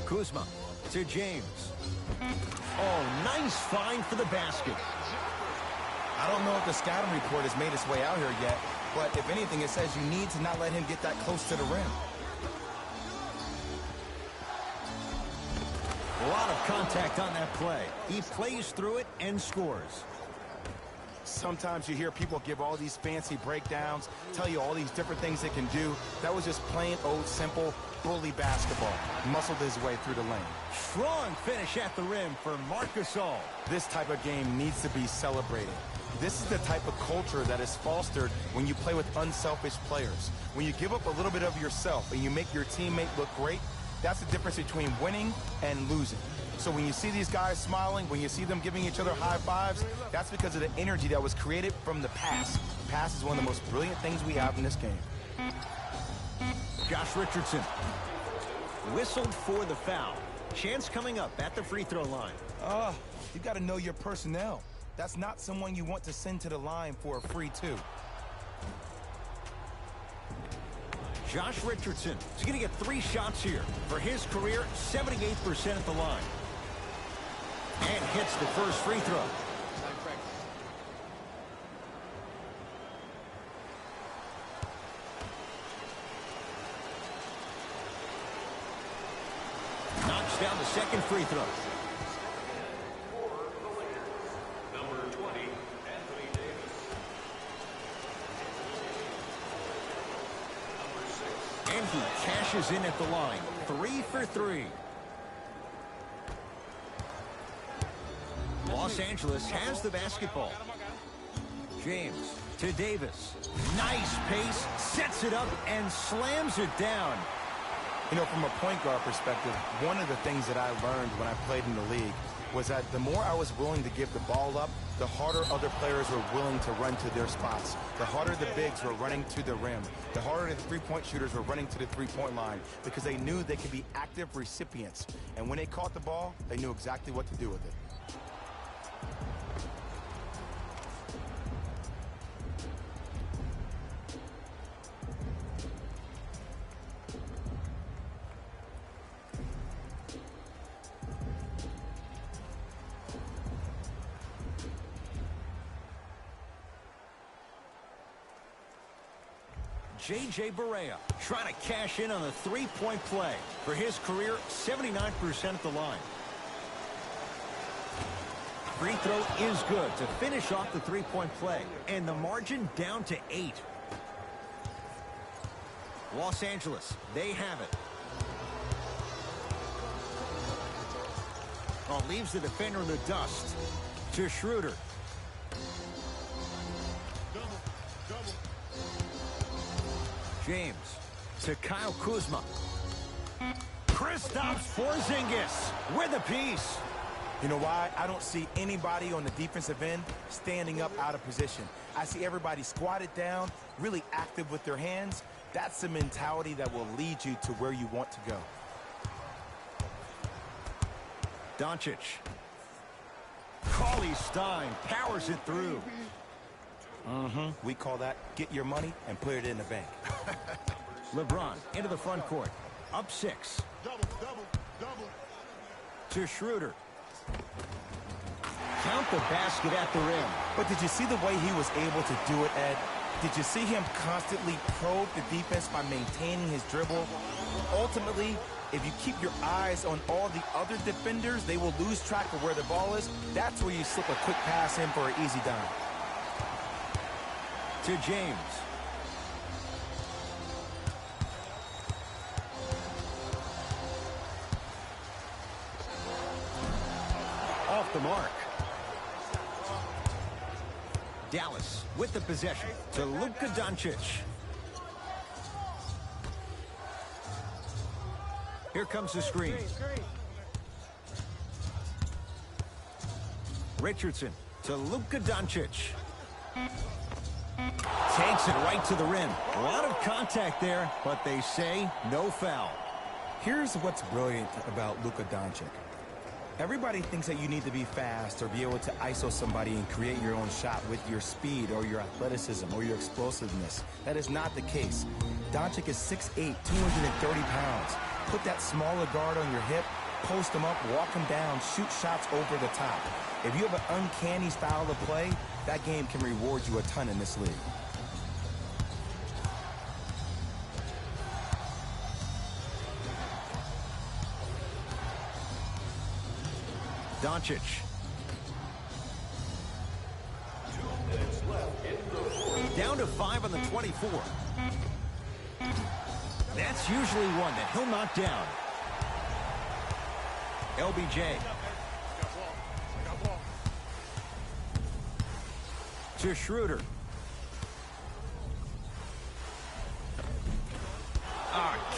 Kuzma to James. Oh, nice find for the basket.
I don't know if the scouting report has made its way out here yet, but if anything, it says you need to not let him get that close to the rim.
A lot of contact on that play. He plays through it and scores.
Sometimes you hear people give all these fancy breakdowns, tell you all these different things they can do. That was just plain old simple bully basketball. Muscled his way through the lane.
Strong finish at the rim for Marc Gasol.
This type of game needs to be celebrated. This is the type of culture that is fostered when you play with unselfish players. When you give up a little bit of yourself and you make your teammate look great, that's the difference between winning and losing. So when you see these guys smiling, when you see them giving each other high fives, that's because of the energy that was created from the pass. The pass is one of the most brilliant things we have in this game.
Josh Richardson whistled for the foul. Chance coming up at the free throw line.
You got to know your personnel. That's not someone you want to send to the line for a free two.
Josh Richardson is going to get 3 shots here. For his career, 78% at the line. And hits the first free throw. Knocks down the second free throw.
Number 20, Anthony Davis. Number 6.
And he cashes in at the line. 3 for 3. Los Angeles has the basketball. James to Davis. Nice pace, sets it up, and slams it down.
You know, from a point guard perspective, one of the things that I learned when I played in the league was that the more I was willing to give the ball up, the harder other players were willing to run to their spots. The harder the bigs were running to the rim. The harder the three-point shooters were running to the three-point line because they knew they could be active recipients. And when they caught the ball, they knew exactly what to do with it.
J.J. Barea trying to cash in on a three-point play. For his career, 79% at the line. Free throw is good to finish off the three-point play. And the margin down to 8. Los Angeles, they have it. Oh, leaves the defender in the dust. To Schroeder. James to Kyle Kuzma. Kristaps Porzingis with a piece.
You know why? I don't see anybody on the defensive end standing up out of position. I see everybody squatted down, really active with their hands. That's the mentality that will lead you to where you want to go.
Doncic. Cauley Stein powers it through.
We call that get your money and put it in the bank.
LeBron into the front court. Up 6. To Schroeder. Count the basket at the rim.
But did you see the way he was able to do it, Ed? Did you see him constantly probe the defense by maintaining his dribble? Ultimately, if you keep your eyes on all the other defenders, they will lose track of where the ball is. That's where you slip a quick pass in for an easy dime.
To James. Off the mark. Dallas with the possession to Luka Doncic. Here comes the screen. Richardson to Luka Doncic. Takes it right to the rim. A lot of contact there, but they say no foul.
Here's what's brilliant about Luka Doncic. Everybody thinks that you need to be fast or be able to ISO somebody and create your own shot with your speed or your athleticism or your explosiveness. That is not the case. Doncic is 6'8", 230 pounds. Put that smaller guard on your hip, post him up, walk him down, shoot shots over the top. If you have an uncanny style of play, that game can reward you a ton in this league.
Doncic.
2 minutes left in the fourth.
Down to 5 on the 24. That's usually one that he'll knock down. LBJ. To Schroeder.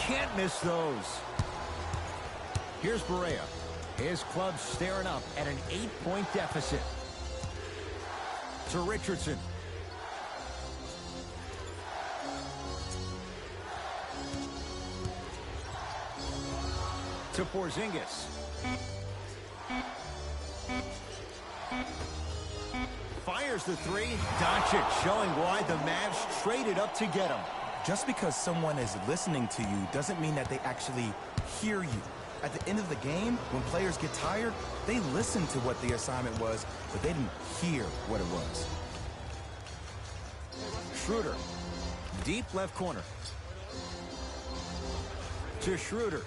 Can't miss those. Here's Barea. His club staring up at an 8-point deficit. To Richardson. To Porzingis. Fires the three. Doncic showing why the Mavs traded up to get him.
Just because someone is listening to you doesn't mean that they actually hear you. At the end of the game, when players get tired, they listen to what the assignment was, but they didn't hear what it was.
Schroeder. Deep left corner. To Schroeder.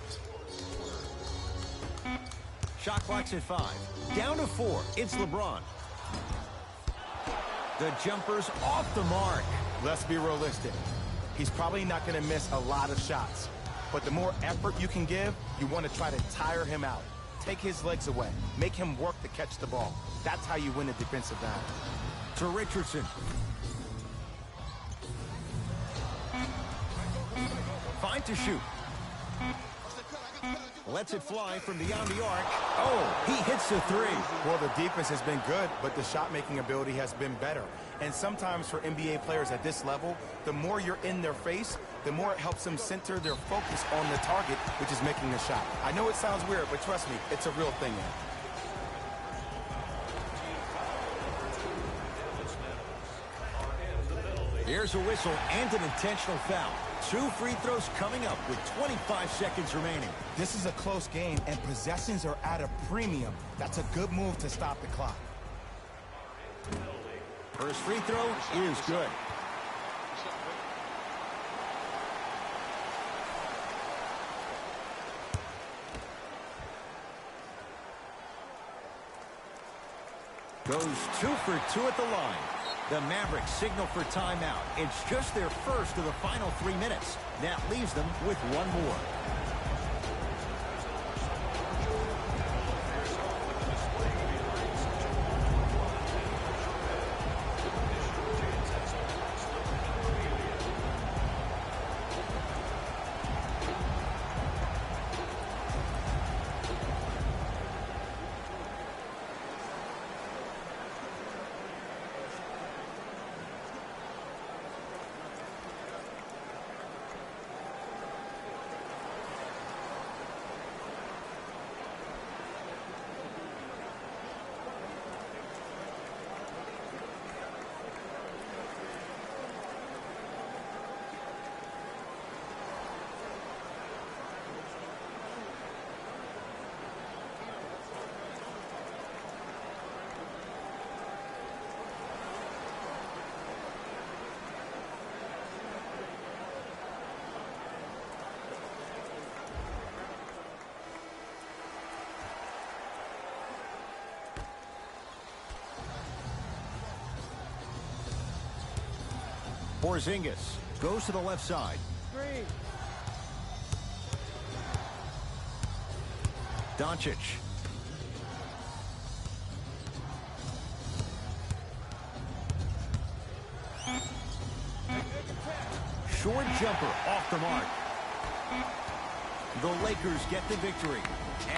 Shot clock's at 5. Down to 4. It's LeBron. The jumper's off the mark.
Let's be realistic. He's probably not going to miss a lot of shots. But the more effort you can give, you want to try to tire him out. Take his legs away. Make him work to catch the ball. That's how you win a defensive battle.
To Richardson. Fine to shoot. Lets it fly from beyond the arc. Oh, he hits the three.
Well, the defense has been good, but the shot-making ability has been better. And sometimes for NBA players at this level, the more you're in their face, the more it helps them center their focus on the target, which is making a shot. I know it sounds weird, but trust me, it's a real thing.
Here's a whistle and an intentional foul. 2 free throws coming up with 25 seconds remaining.
This is a close game, and possessions are at a premium. That's a good move to stop the clock.
First free throw is good. Goes 2 for 2 at the line. The Mavericks signal for timeout. It's just their first of the final 3 minutes. That leaves them with 1 more. Porzingis goes to the left side. Doncic. Short jumper off the mark. The Lakers get the victory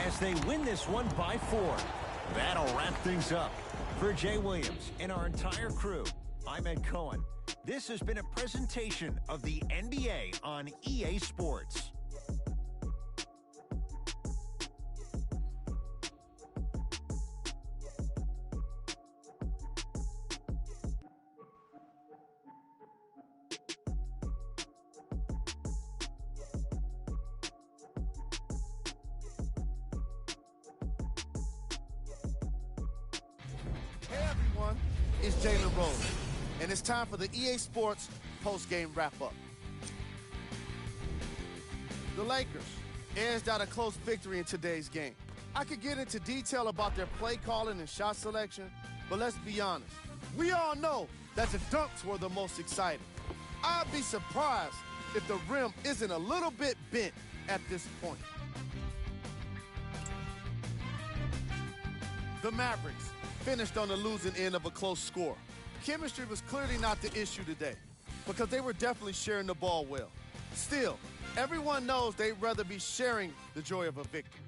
as they win this one by 4. That'll wrap things up. For Jay Williams and our entire crew, I'm Ed Cohen. This has been a presentation of the NBA on EA Sports.
Hey everyone, it's Jalen Rose, and it's time for the EA Sports post-game wrap-up. The Lakers edged out a close victory in today's game. I could get into detail about their play calling and shot selection, but let's be honest. We all know that the dunks were the most exciting. I'd be surprised if the rim isn't a little bit bent at this point. The Mavericks finished on the losing end of a close score. Chemistry was clearly not the issue today because they were definitely sharing the ball well. Still, everyone knows they'd rather be sharing the joy of a victory.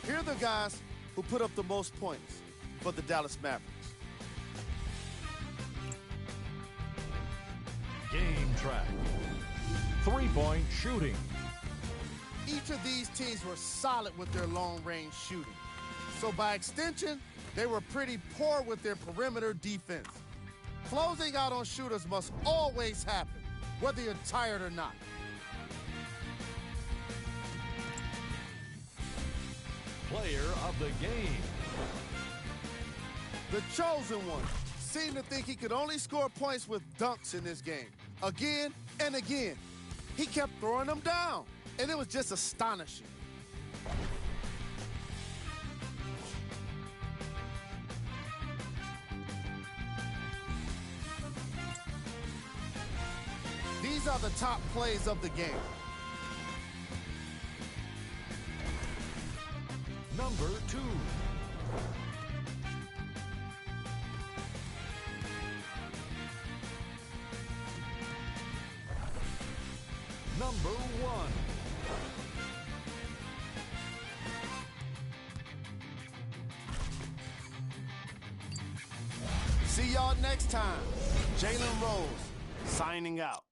Here are the guys who put up the most points for the Dallas Mavericks.
Game track. 3-point shooting.
each of these teams were solid with their long-range shooting. So by extension, they were pretty poor with their perimeter defense. Closing out on shooters must always happen, whether you're tired or not.
Player of the game.
The chosen one seemed to think he could only score points with dunks in this game. Again and again, he kept throwing them down, and it was just astonishing. These are the top plays of the game.
Number 2. Number 1.
See y'all next time. Jalen Rose, signing out.